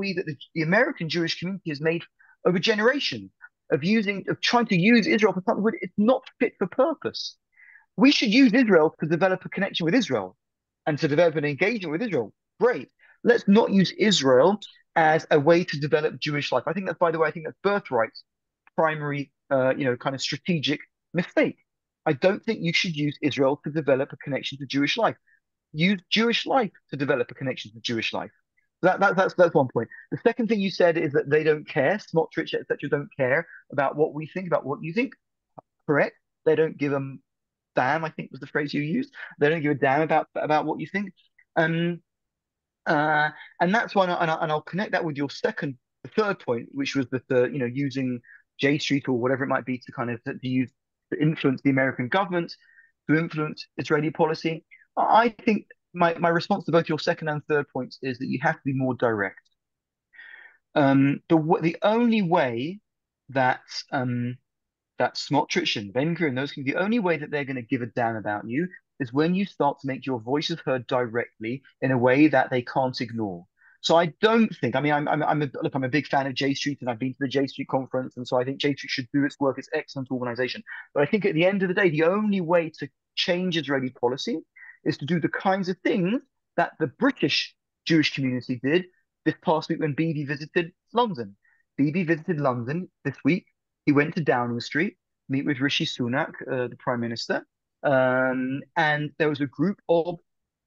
the American Jewish community has made over generations of trying to use Israel for something that it's not fit for purpose. We should use Israel to develop a connection with Israel and to develop an engagement with Israel. Great. Let's not use Israel as a way to develop Jewish life. I think that's, by the way, Birthright's primary, kind of strategic mistake. I don't think you should use Israel to develop a connection to Jewish life. Use Jewish life to develop a connection to Jewish life. That's one point. The second thing you said is that they don't care, Smotrich, etc., don't care about what we think, about what you think. Correct? They don't give a damn, I think was the phrase you used. They don't give a damn about what you think. And that's why, and I'll connect that with your the third point, which was using J Street or whatever it might be to kind of to influence the American government, to influence Israeli policy. I think my response to both your second and third points is that you have to be more direct. The only way that Smotrich and Ben-Gvir and the only way that they're going to give a damn about you is when you start to make your voices heard directly in a way that they can't ignore. So I don't think. I mean, I'm a big fan of J Street, and I've been to the J Street conference, and so I think J Street should do its work. It's an excellent organization. But I think at the end of the day, the only way to change Israeli policy is to do the kinds of things that the British Jewish community did this past week when Bibi visited London. Bibi visited London this week. He went to Downing Street, meet with Rishi Sunak, the Prime Minister, and there was a group of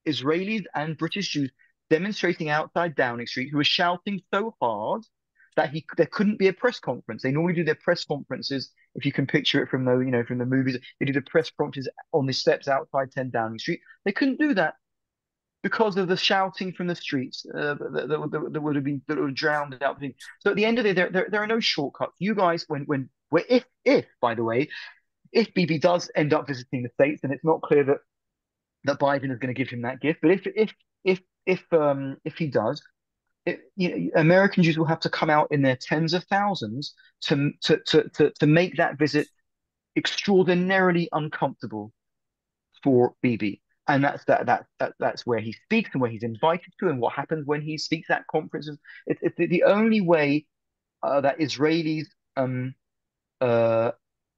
Israelis and British Jews demonstrating outside Downing Street who were shouting so hard that there couldn't be a press conference. They normally do their press conferences, if you can picture it from the movies, they do the press conferences on the steps outside 10 Downing Street. They couldn't do that because of the shouting from the streets that would have drowned out. So at the end of the day, there are no shortcuts. You guys, if by the way, if Bibi does end up visiting the States, and it's not clear that Biden is going to give him that gift, but if he does, American Jews will have to come out in their tens of thousands to make that visit extraordinarily uncomfortable for Bibi. And that's where he speaks and where he's invited to and what happens when he speaks at conferences. It's the only way that Israelis uh,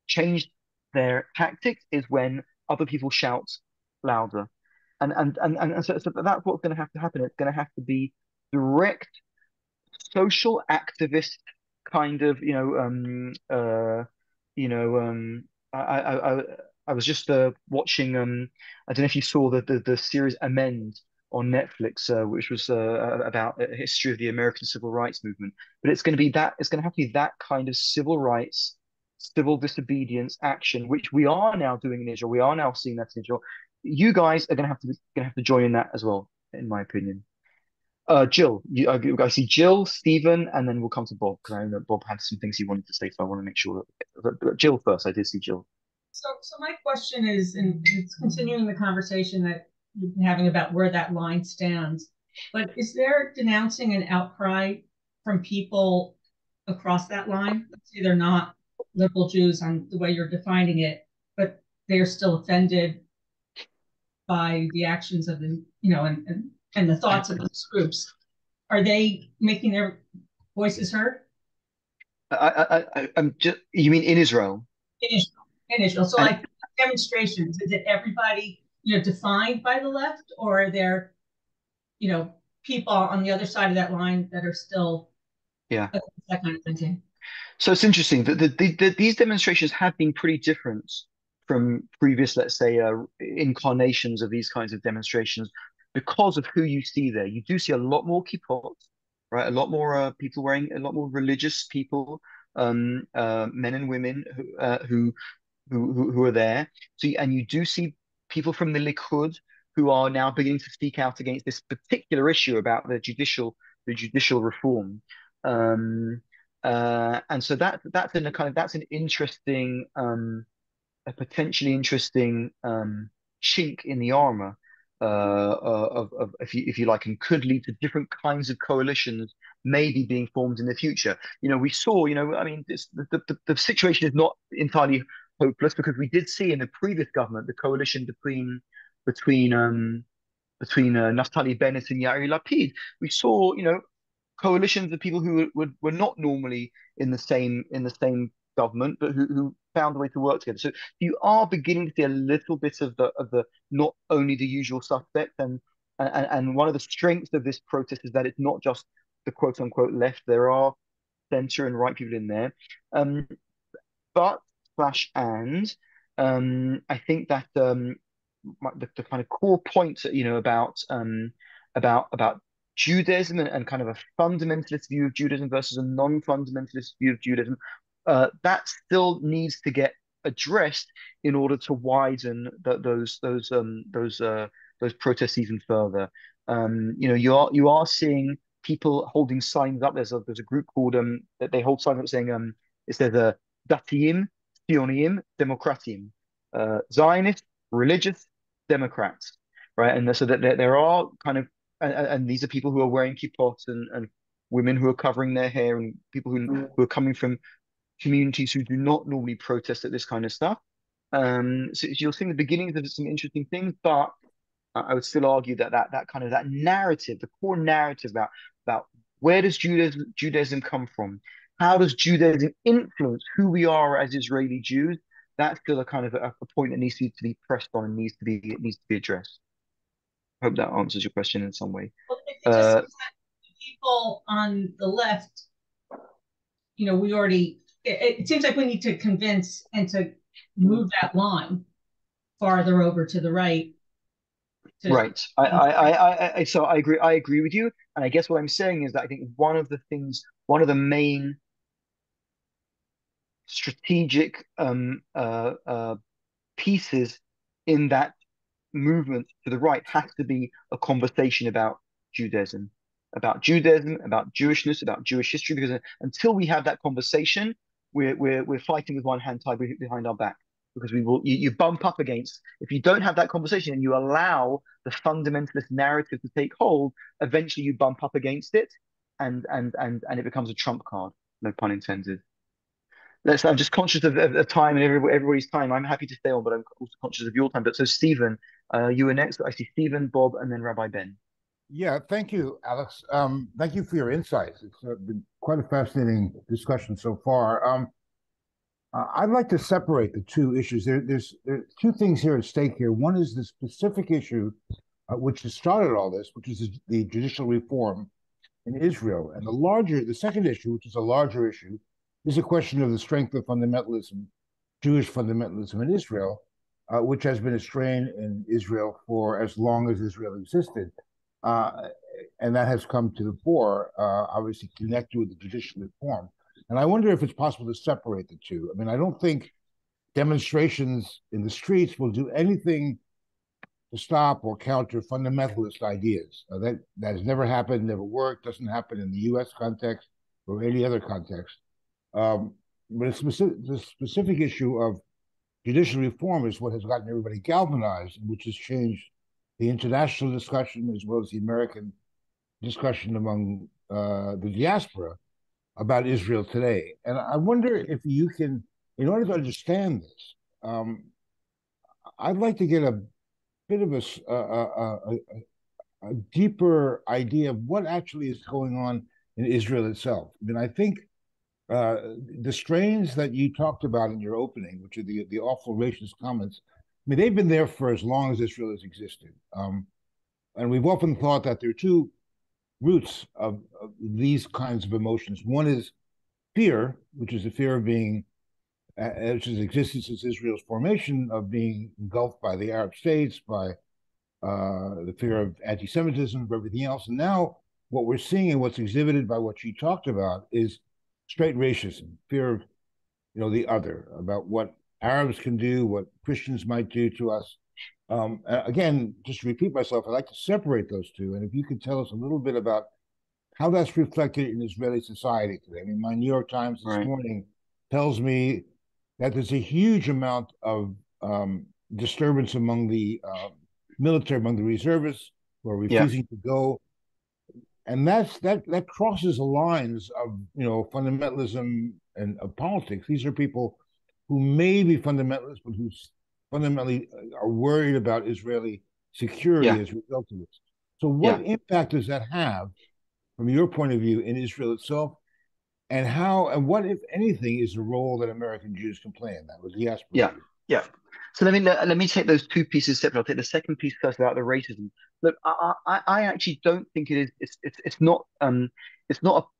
change their tactics is when other people shout louder. So that's what's going to have to happen. It's going to have to be direct social activist kind of, I was just watching I don't know if you saw the series Amend on Netflix, which was about a history of the American civil rights movement. But it's going to have to be that kind of civil rights, civil disobedience action, which we are now doing in Israel. We are now seeing that in Israel. You guys are going to have to join in that as well, in my opinion. Jill, I see Jill, Stephen, and then we'll come to Bob because I know that Bob had some things he wanted to say, so I want to make sure that Jill first. I did see Jill. So my question is, and it's continuing the conversation that you've been having about where that line stands, but is there denouncing and outcry from people across that line? Let's say they're not liberal Jews on the way you're defining it, but they are still offended by the actions of the, and the thoughts of these groups. Are they making their voices heard? I'm just, you mean in Israel? In Israel. So like demonstrations, is it everybody, defined by the left, or are there, people on the other side of that line that are still that kind of thinking? So it's interesting that these demonstrations have been pretty different from previous, let's say, incarnations of these kinds of demonstrations because of who you see there. You do see a lot more kippot, right? A lot more people wearing, a lot more religious people, men and women who are there. So, and you do see people from the Likud who are now beginning to speak out against this particular issue about the judicial reform. And so that's an interesting, a potentially interesting chink in the armor of if you like, and could lead to different kinds of coalitions maybe being formed in the future. We saw, I mean, the situation is not entirely hopeless because we did see in the previous government the coalition between Naftali Bennett and Yair Lapid. We saw, coalitions of people who were not normally in the same government, but who found a way to work together. So you are beginning to see a little bit of the not only the usual suspects, and one of the strengths of this protest is that it's not just the quote unquote left. There are center and right people in there, but slash and I think that the kind of core point, about Judaism and kind of a fundamentalist view of Judaism versus a non-fundamentalist view of Judaism, that still needs to get addressed in order to widen those protests even further. You are seeing people holding signs up. There's a group called that they hold signs up saying it says Datiim, Sionim, Demokratim, Zionist, religious, Democrats, right? And so that there are kind of and these are people who are wearing kippot and women who are covering their hair and people who are coming from communities who do not normally protest at this kind of stuff. So you're seeing the beginnings of some interesting things, but I would still argue that kind of that narrative, the core narrative about where does Judaism come from? How does Judaism influence who we are as Israeli Jews? That's still a kind of a point that needs to be pressed on and needs to be addressed. Hope that answers your question in some way. Well, it just seems that people on the left, it seems like we need to convince and to move that line farther over to the right. Right. So I agree with you. And I guess what I'm saying is that I think one of the main strategic pieces in that movement to the right has to be a conversation about Judaism, about Jewishness, about Jewish history. Because until we have that conversation, we're fighting with one hand tied behind our back. because you bump up against, if you don't have that conversation and you allow the fundamentalist narrative to take hold, eventually you bump up against it, and it becomes a trump card. No pun intended. I'm just conscious of time and everybody's time. I'm happy to stay on, but I'm also conscious of your time. But so, Stephen, you were next. I see Stephen, Bob, and then Rabbi Ben. Yeah, thank you, Alex. Thank you for your insights. It's been quite a fascinating discussion so far. I'd like to separate the two issues. There's two things here at stake here. One is the specific issue which has started all this, which is the judicial reform in Israel. And the second issue, which is a larger issue, is a question of the strength of fundamentalism, Jewish fundamentalism in Israel, which has been a strain in Israel for as long as Israel existed. And that has come to the fore, obviously connected with the judicial reform. And I wonder if it's possible to separate the two. I mean, I don't think demonstrations in the streets will do anything to stop or counter fundamentalist ideas. That has never happened, never worked, doesn't happen in the U.S. context or any other context. But the specific issue of judicial reform is what has gotten everybody galvanized, and which has changed the international discussion as well as the American discussion among the diaspora about Israel today. And I wonder if you can, in order to understand this, I'd like to get a bit of a deeper idea of what actually is going on in Israel itself. I mean, I think the strains that you talked about in your opening, which are the awful racist comments, I mean, they've been there for as long as Israel has existed. And we've often thought that there are two roots of these kinds of emotions. One is fear, which is the fear of being, which has existed since Israel's formation, of being engulfed by the Arab states, by the fear of anti-Semitism, of everything else. And now what we're seeing and what's exhibited by what you talked about is straight racism, fear of, the other, about what Arabs can do, what Christians might do to us. Again, just to repeat myself, I'd like to separate those two. And if you could tell us a little bit about how that's reflected in Israeli society today. I mean, my New York Times this morning tells me that there's a huge amount of disturbance among the military, among the reservists who are refusing to go. And that crosses the lines of, fundamentalism and of politics. These are people who may be fundamentalists, but who fundamentally are worried about Israeli security as a result of this. So what impact does that have, from your point of view, in Israel itself? And what, if anything, is the role that American Jews can play in that? Was the aspiration? Yeah. So let me take those two pieces separate. I'll take the second piece first about the racism. Look, I actually don't think it is. It's not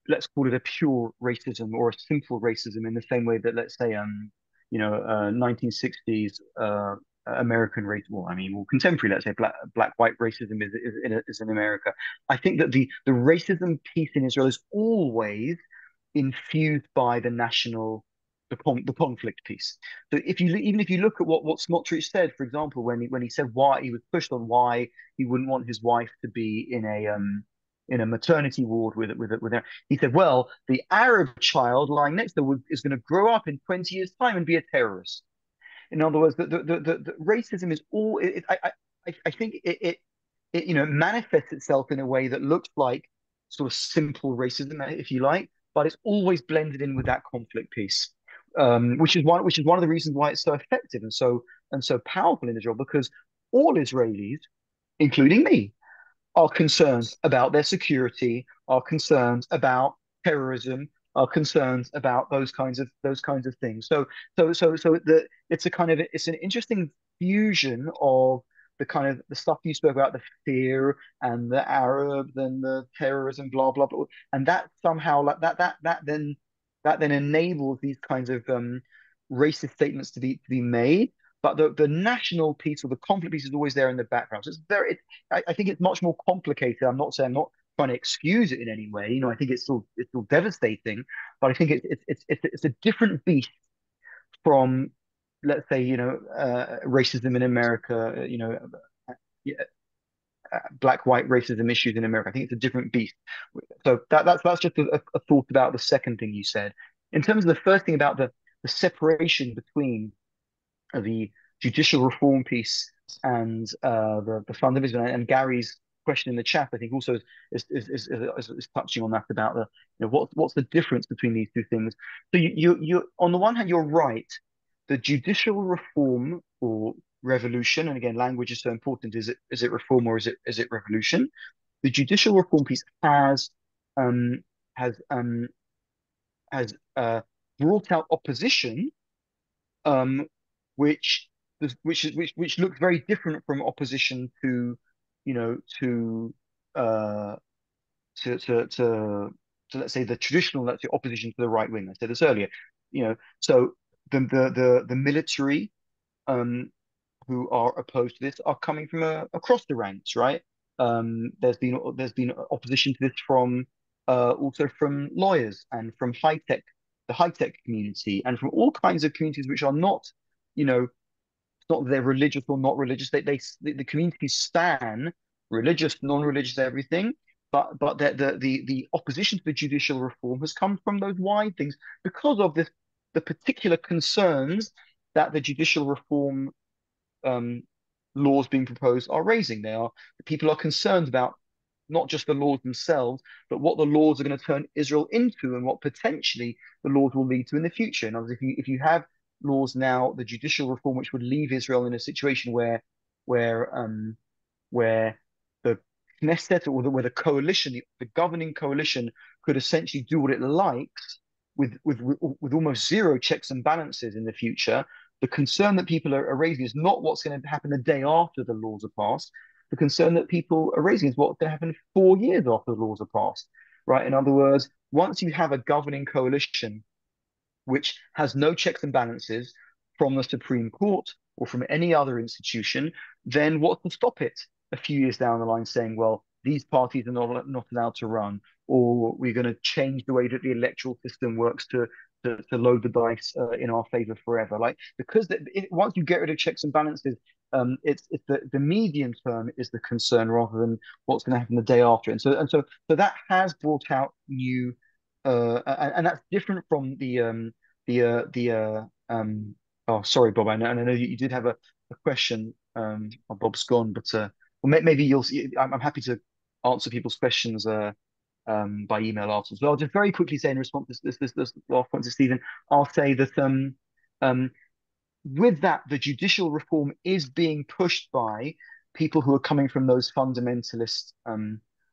let's call it a pure racism or a simple racism in the same way that, let's say 1960s American race. Well, contemporary, let's say black white racism is in America. I think that the racism piece in Israel is always infused by the conflict piece. So even if you look at what Smotrich said, for example, when he said why he was pushed on why he wouldn't want his wife to be in a maternity ward with her, he said, well, the Arab child lying next to her is going to grow up in 20 years' time and be a terrorist. In other words, the racism is all. I think it manifests itself in a way that looks like sort of simple racism, if you like, but it's always blended in with that conflict piece. Which is one of the reasons why it's so effective and so powerful in Israel, because all Israelis, including me, are concerned about their security, are concerned about terrorism, are concerned about those kinds of things. So it's an interesting fusion of the kind of the stuff you spoke about, the fear and the Arabs and the terrorism, blah blah blah, and that somehow like that then enables these kinds of racist statements to be made. But the national piece or the conflict piece is always there in the background. So I think it's much more complicated. I'm not trying to excuse it in any way. I think it's still devastating, but I think it's a different beast from, let's say, racism in America, black white racism issues in America. I think it's a different beast. So that's just a thought about the second thing you said. In terms of the first thing about the separation between the judicial reform piece and the fundamentalism, and Gary's question in the chat, I think also is touching on that about the, what's the difference between these two things. So you on the one hand, you're right, the judicial reform or revolution, and again, language is so important. Is it reform or is it revolution? The judicial reform piece um, has um, has brought out opposition, um, which which looks very different from opposition to, you know, uh, to let's say the traditional, let's say, opposition to the right wing. I said this earlier, so the military, um, who are opposed to this are coming from across the ranks, right? There's been opposition to this from also from lawyers and from the high tech community, and from all kinds of communities which are not, you know, it's not that they're religious or not religious. The communities span religious, non-religious, everything. But the opposition to the judicial reform has come from those wide things because of the particular concerns that the judicial reform um, laws being proposed are raising. People are concerned about not just the laws themselves, but what the laws are going to turn Israel into, and what potentially the laws will lead to in the future. In other words, if you have laws now, the judicial reform, which would leave Israel in a situation where where the Knesset, or where the coalition, the governing coalition, could essentially do what it likes with almost zero checks and balances in the future. The concern that people are raising is not what's going to happen the day after the laws are passed. The concern that people are raising is what's going to happen 4 years after the laws are passed, right? In other words, once you have a governing coalition which has no checks and balances from the Supreme Court or from any other institution, then what can stop it a few years down the line saying, well, these parties are not allowed to run, or we're going to change the way that the electoral system works to load the dice in our favor forever? Like, because once you get rid of checks and balances, it's the medium term is the concern rather than what's going to happen the day after. And so that has brought out new, and that's different from oh, sorry, Bob. I know you did have a question. Oh, Bob's gone, but well, maybe you'll see. I'm happy to answer people's questions by email afterwards. But I'll just very quickly say in response to this last point to Stephen, I'll say that um, with that, the judicial reform is being pushed by people who are coming from those fundamentalist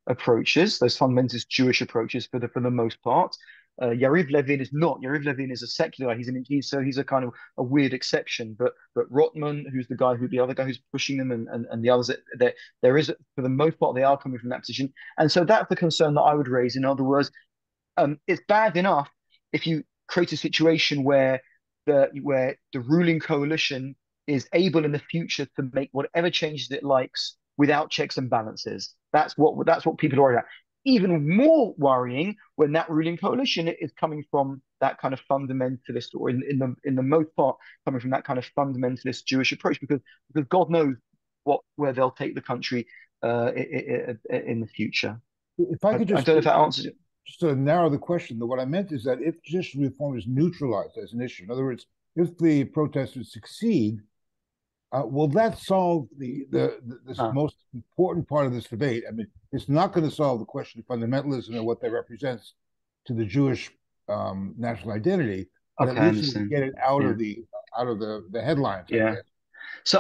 approaches, those fundamentalist Jewish approaches for the most part. Yariv Levin is not. Yariv Levin is a secular guy. He's a kind of a weird exception. But Rotman, who's the other guy who's pushing them, and the others, there is, for the most part, they are coming from that position. And so that's the concern that I would raise. In other words, it's bad enough if you create a situation where the ruling coalition is able in the future to make whatever changes it likes without checks and balances. That's what people are worried about. Even more worrying when that ruling coalition is coming from that kind of fundamentalist, or in the most part coming from that kind of fundamentalist Jewish approach, because God knows where they'll take the country in the future. If I could I don't know if that answers it. Just to narrow the question, what I meant is that if judicial reform is neutralized as an issue, in other words, if the protesters succeed, will that solve this most important part of this debate? I mean, it's not going to solve the question of fundamentalism and what that represents to the Jewish national identity, but Okay, at least it will get it out of the headlines. Yeah. I guess. So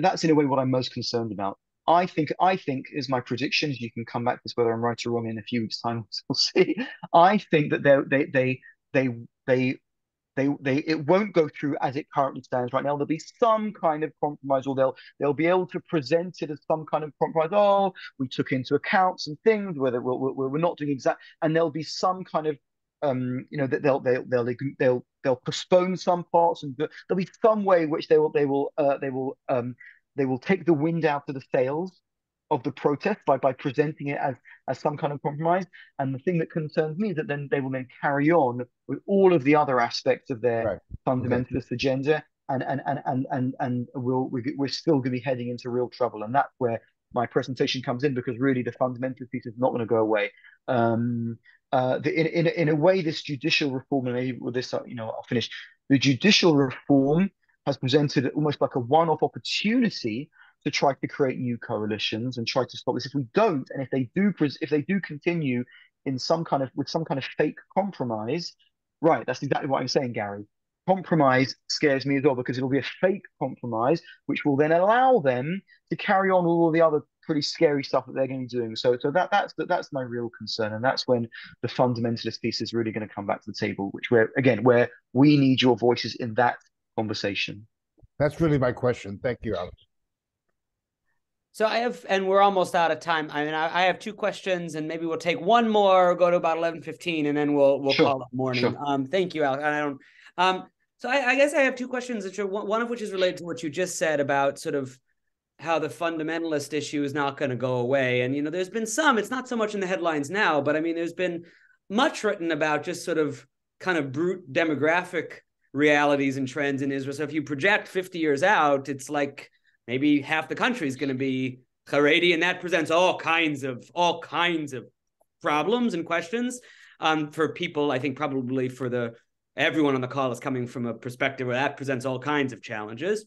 that's in a way what I'm most concerned about. I think is my prediction. You can come back to this whether I'm right or wrong in a few weeks' time. We'll see. I think that it won't go through as it currently stands right now. There'll be some kind of compromise, or they'll be able to present it as some kind of compromise. Oh, we took into account some things, whether we're not doing exact, and there'll be some kind of that they'll postpone some parts, and there'll be some way in which they will take the wind out of the sails of the protest by presenting it as some kind of compromise. And the thing that concerns me is that then they will then carry on with all of the other aspects of their fundamentalist agenda, and we're still going to be heading into real trouble. And that's where my presentation comes in, because really the fundamentalist piece is not going to go away. In a way, this judicial reform, and maybe with this, I'll finish. the judicial reform has presented almost like a one-off opportunity to try to create new coalitions and try to stop this. If we don't, and if they do continue in some kind of with some kind of fake compromise, right? That's exactly what I'm saying, Gary. Compromise scares me as well because it'll be a fake compromise, which will then allow them to carry on all of the other pretty scary stuff that they're going to be doing. So that's my real concern, and that's when the fundamentalist piece is really going to come back to the table, where we need your voices in that conversation. That's really my question. Thank you, Alex. So I have, and we're almost out of time. I mean, I have two questions, and maybe we'll take one more, go to about 11:15, and then we'll Sure. call it morning. Sure. Thank you, Alex. And I don't. So I guess I have two questions, which are one of which is related to what you just said about sort of how the fundamentalist issue is not going to go away. And, there's been it's not so much in the headlines now, but I mean, there's been much written about just sort of kind of brute demographic realities and trends in Israel. So if you project 50 years out, it's like maybe half the country is going to be Haredi, and that presents all kinds of problems and questions for people. I think probably for everyone on the call is coming from a perspective where that presents all kinds of challenges.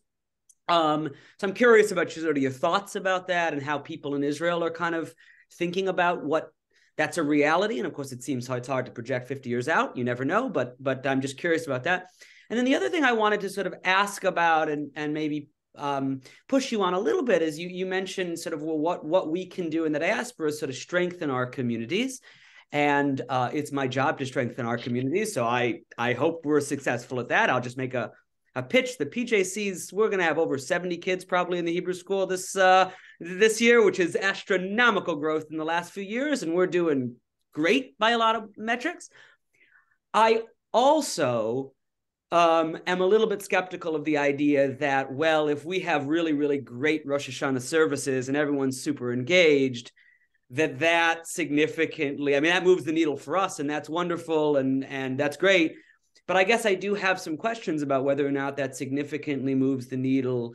So I'm curious about sort of your thoughts about that and how people in Israel are kind of thinking about what that's a reality. And of course, it seems it's hard to project 50 years out. You never know, but I'm just curious about that. And then the other thing I wanted to sort of ask about and maybe push you on a little bit is you mentioned sort of what we can do in the diaspora is sort of strengthen our communities. And it's my job to strengthen our communities. So I hope we're successful at that. I'll just make a pitch. The PJCs, we're going to have over 70 kids probably in the Hebrew school this year, which is astronomical growth in the last few years. And we're doing great by a lot of metrics. I also am a little bit skeptical of the idea that, well, if we have really, really great Rosh Hashanah services and everyone's super engaged, that significantly, I mean, that moves the needle for us, and that's wonderful, and that's great. But I guess I do have some questions about whether or not that significantly moves the needle.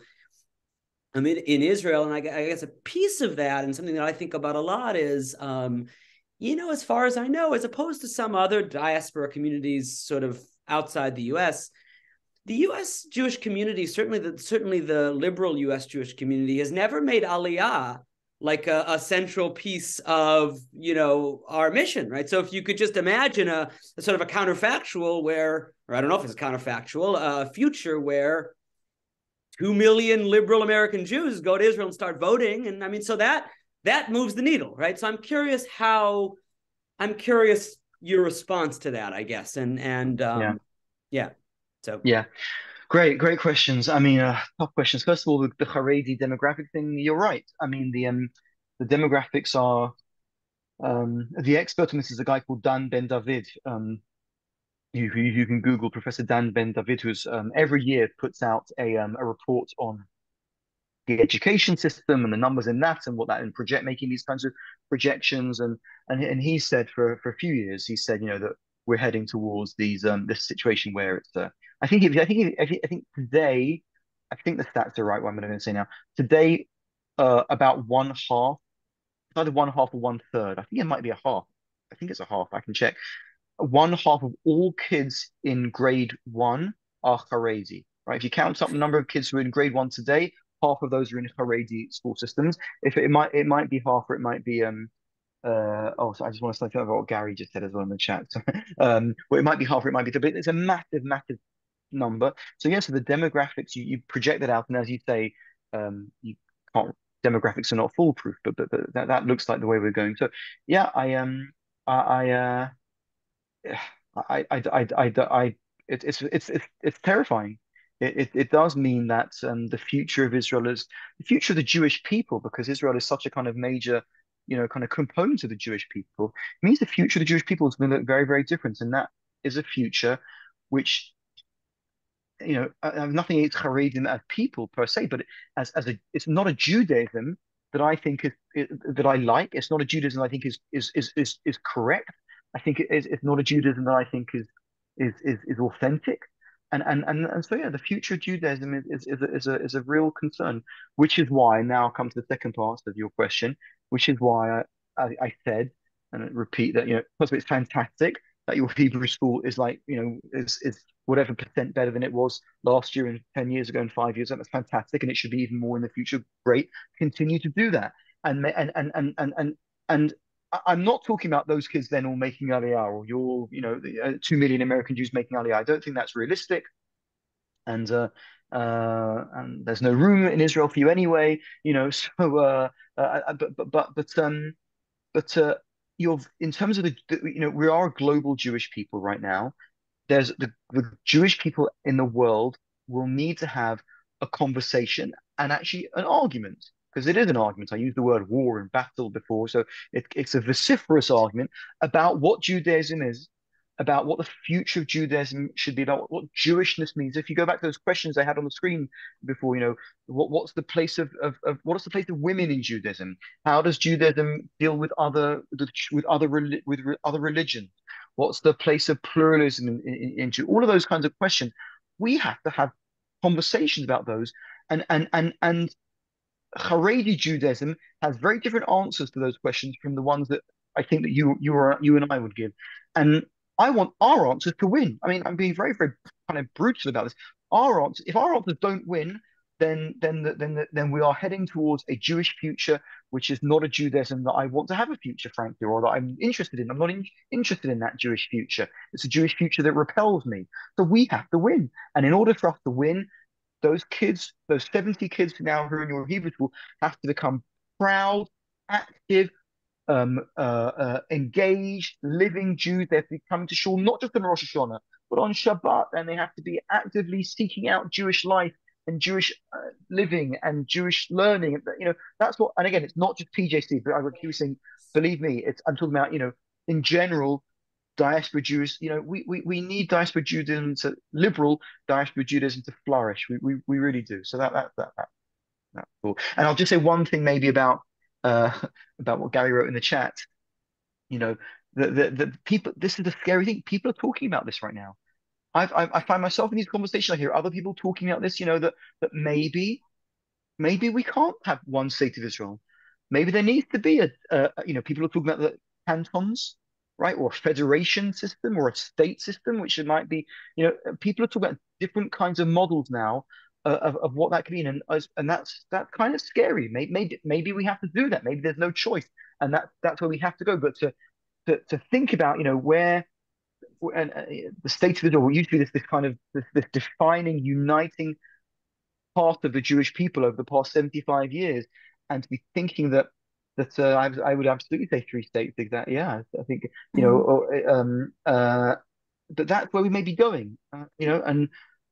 I mean, in Israel, and I guess a piece of that, and something that I think about a lot is, as far as I know, as opposed to some other diaspora communities sort of outside the U.S., the U.S. Jewish community, certainly the liberal U.S. Jewish community, has never made Aliyah like a central piece of, our mission, right? So if you could just imagine a sort of a counterfactual or I don't know if it's counterfactual, a future where 2 million liberal American Jews go to Israel and start voting. And I mean, so that moves the needle, right? So I'm curious your response to that, I guess. Yeah. So. Yeah. Great questions. I mean, tough questions. First of all, the Haredi demographic thing, you're right. I mean, the demographics are, the expert on this is a guy called Dan Ben David. You can Google Professor Dan Ben David, who's every year puts out a report on the education system and the numbers in that and what that and making these kinds of projections. And he said for a few years, that we're heading towards this situation where it's I think today, I think the stats are right. What I'm going to say now. Today, about either one half or one third. I think it might be a half. I think it's a half. I can check. One half of all kids in grade 1 are Haredi. Right? If you count up the number of kids who are in grade 1 today, half of those are in Haredi school systems. If it might be half, or it might be so I just want to say about what Gary just said as well in the chat. Well, it might be half, or it might be, but it's a massive number. So so the demographics you project that out, and as you say, you can't. Demographics are not foolproof, but that looks like the way we're going. So yeah, it's terrifying. It does mean that the future of Israel is the future of the Jewish people, because Israel is such a kind of major, kind of component of the Jewish people. It means the future of the Jewish people is going to look very, very different, and that is a future which, I have nothing against Haredim as people per se, but it's not a Judaism that I think that I like. It's not a Judaism I think is correct. I think it's not a Judaism that I think is authentic. And so the future of Judaism is a real concern, which is why now I come to the second part of your question, which is why I said and I repeat that, first of all, it's fantastic that your Hebrew school is like, is whatever percent better than it was last year and 10 years ago and 5 years ago. That's fantastic. And it should be even more in the future. Great. Continue to do that. And I'm not talking about those kids then all making Aliyah, or 2 million American Jews making Aliyah. I don't think that's realistic. And there's no room in Israel for you anyway, So, but you're in terms of we are a global Jewish people right now. There's the Jewish people in the world will need to have a conversation and actually an argument, because it is an argument. I used the word war and battle before, so it's a vociferous argument about what Judaism is, about what the future of Judaism should be, about what Jewishness means. If you go back to those questions I had on the screen before, what's the place of what's the place of women in Judaism? How does Judaism deal with other religions? What's the place of pluralism in all of those kinds of questions? We have to have conversations about those, and Haredi Judaism has very different answers to those questions from the ones that I think that you and I would give. And I want our answers to win. I mean, I'm being very, very kind of brutal about this. If our answers don't win, then we are heading towards a Jewish future, which is not a Judaism that I want to have a future, frankly, or that I'm interested in. I'm not interested in that Jewish future. It's a Jewish future that repels me. So we have to win. And in order for us to win, those kids, those 70 kids now who are in your Hebrew school, have to become proud, active, engaged, living Jews. They have to be coming to shul not just on Rosh Hashanah, but on Shabbat, and they have to be actively seeking out Jewish life and Jewish living and Jewish learning. That's what. And again, it's not just PJC, but I would keep saying, believe me, I'm talking about in general. Diaspora Jews, we need diaspora Judaism liberal diaspora Judaism to flourish. We really do. So that's cool. And I'll just say one thing maybe about what Gary wrote in the chat. The people. This is the scary thing. People are talking about this right now. I find myself in these conversations. I hear other people talking about this. That maybe we can't have one state of Israel. Maybe there needs to be people are talking about the cantons, right, or a federation system or a state system, which it might be. People are talking about different kinds of models now of what that could mean, and that's kind of scary. Maybe we have to do that. Maybe there's no choice, and that's where we have to go. But to think about where and the state of Israel used to be this kind of this defining, uniting part of the Jewish people over the past 75 years, and to be thinking that I would absolutely say three states exactly. Yeah, I think but that's where we may be going.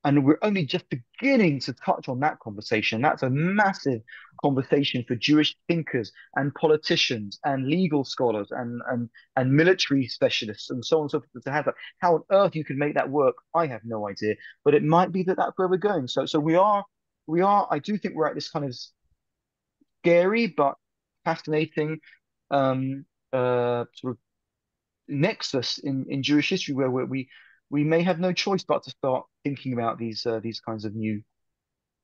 And we're only just beginning to touch on that conversation. That's a massive conversation for Jewish thinkers and politicians and legal scholars and military specialists and so on and so forth. To have that, how on earth you could make that work, I have no idea. But it might be that that's where we're going. So we are. I do think we're at this kind of scary but fascinating sort of nexus in Jewish history where we may have no choice but to start thinking about these kinds of new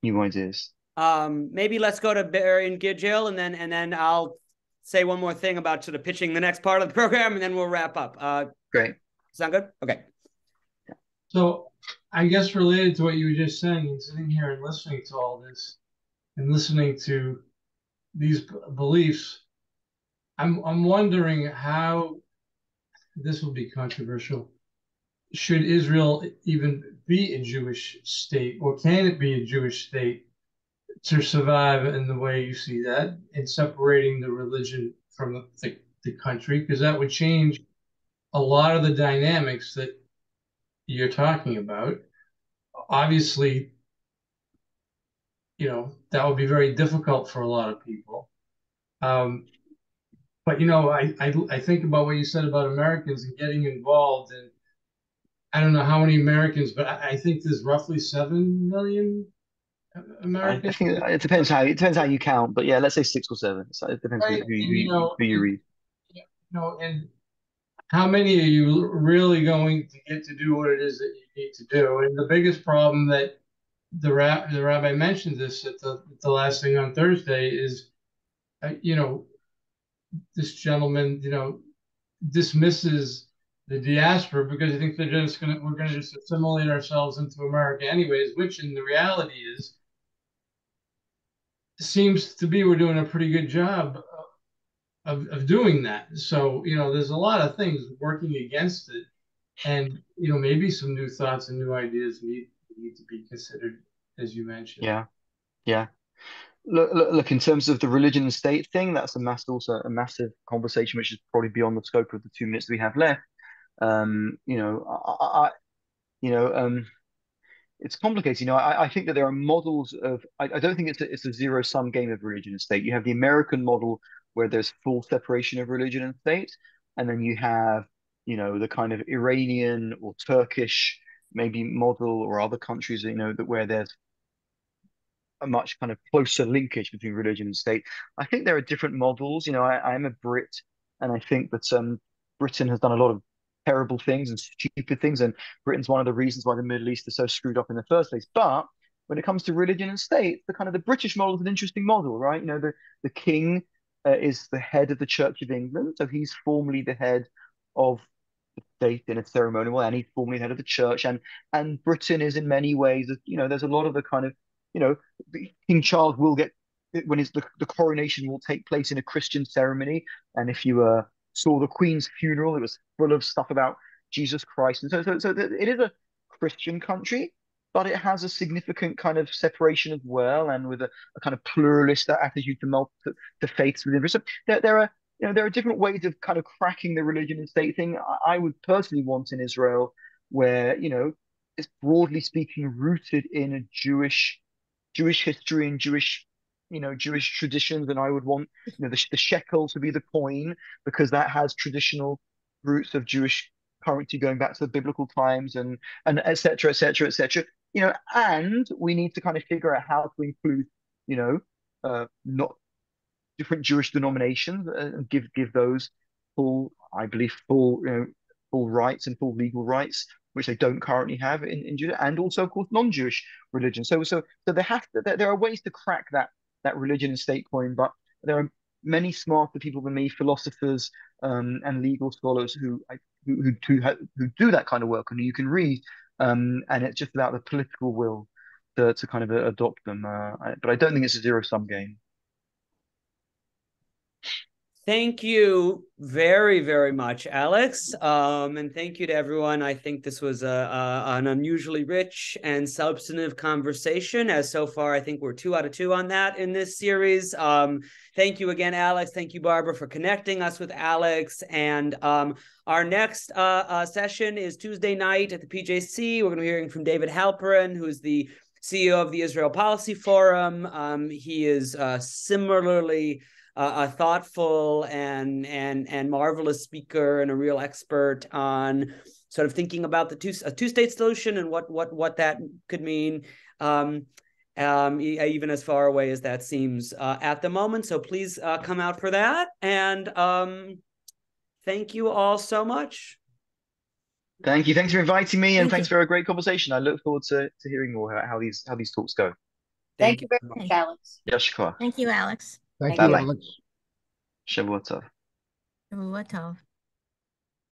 ideas. Maybe let's go to Barry and Gidgil, and then I'll say one more thing about sort of pitching the next part of the program, and then we'll wrap up. Great. Sound good? Okay. So I guess related to what you were just saying, and sitting here and listening to all this and listening to these beliefs, I'm wondering how this will be controversial. Should Israel even be a Jewish state, or can it be a Jewish state to survive in the way you see that, in separating the religion from the country? Because that would change a lot of the dynamics that you're talking about. Obviously, that would be very difficult for a lot of people. But I think about what you said about Americans and getting involved, and I don't know how many Americans, but I think there's roughly 7 million Americans. I think it depends how you count, but yeah, let's say 6 or 7. So it depends Right. who you read. And how many are you really going to get to do what it is that you need to do? And the biggest problem that the rabbi mentioned this at the last thing on Thursday is, this gentleman, dismisses the diaspora, because I think we're gonna just assimilate ourselves into America anyways, which in the reality seems to be we're doing a pretty good job of doing that. So, there's a lot of things working against it. And, maybe some new thoughts and new ideas need to be considered, as you mentioned. Yeah, yeah. Look, in terms of the religion and state thing, that's also a massive conversation, which is probably beyond the scope of the 2 minutes we have left. You know, you know, it's complicated. I think that there are models of. I don't think it's a zero-sum game of religion and state. You have the American model where there's full separation of religion and state, and then you have, the kind of Iranian or Turkish maybe model, or other countries, that where there's a much kind of closer linkage between religion and state. I think there are different models. I'm a Brit, and I think that Britain has done a lot of terrible things and stupid things, and Britain's one of the reasons why the Middle East is so screwed up in the first place. But when it comes to religion and state, the British model is an interesting model, right? The king is the head of the Church of England, so he's formally the head of the state in a ceremonial way, and he's formally head of the church. And Britain is in many ways, there's a lot of the kind of, King Charles will get when the coronation will take place in a Christian ceremony, and if you saw the Queen's funeral, it was full of stuff about Jesus Christ, and so it is a Christian country, but it has a significant kind of separation as well, and with a kind of pluralist attitude to faiths within. So there are there are different ways of kind of cracking the religion and state thing. I would personally want in Israel where it's broadly speaking rooted in a Jewish history and Jewish traditions, and I would want the shekel to be the coin because that has traditional roots of Jewish currency going back to the biblical times, and et cetera, et cetera, et cetera. And we need to kind of figure out how to include not different Jewish denominations and give those I believe full rights and full legal rights, which they don't currently have in Judah, and also of course non-Jewish religion. So there are ways to crack that religion and state coin, but there are many smarter people than me, philosophers and legal scholars who do that kind of work, and you can read, and it's just about the political will to kind of adopt them. But I don't think it's a zero-sum game. Thank you very, very much, Alex. And thank you to everyone. I think this was an unusually rich and substantive conversation, as so far I think we're 2 out of 2 on that in this series. Thank you again, Alex. Thank you, Barbara, for connecting us with Alex. And our next session is Tuesday night at the PJC. We're going to be hearing from David Halperin, who's the CEO of the Israel Policy Forum. He is similarly a thoughtful and marvelous speaker and a real expert on sort of thinking about a two-state solution and what that could mean, even as far away as that seems at the moment. So please come out for that. And thank you all so much. Thank you. Thanks for inviting me, and thanks for a great conversation. I look forward to hearing more how these talks go. Thank you very much, Alex. Yashkar. Thank you, Alex. Thank you, Alex. Shavua tov. Shavua tov.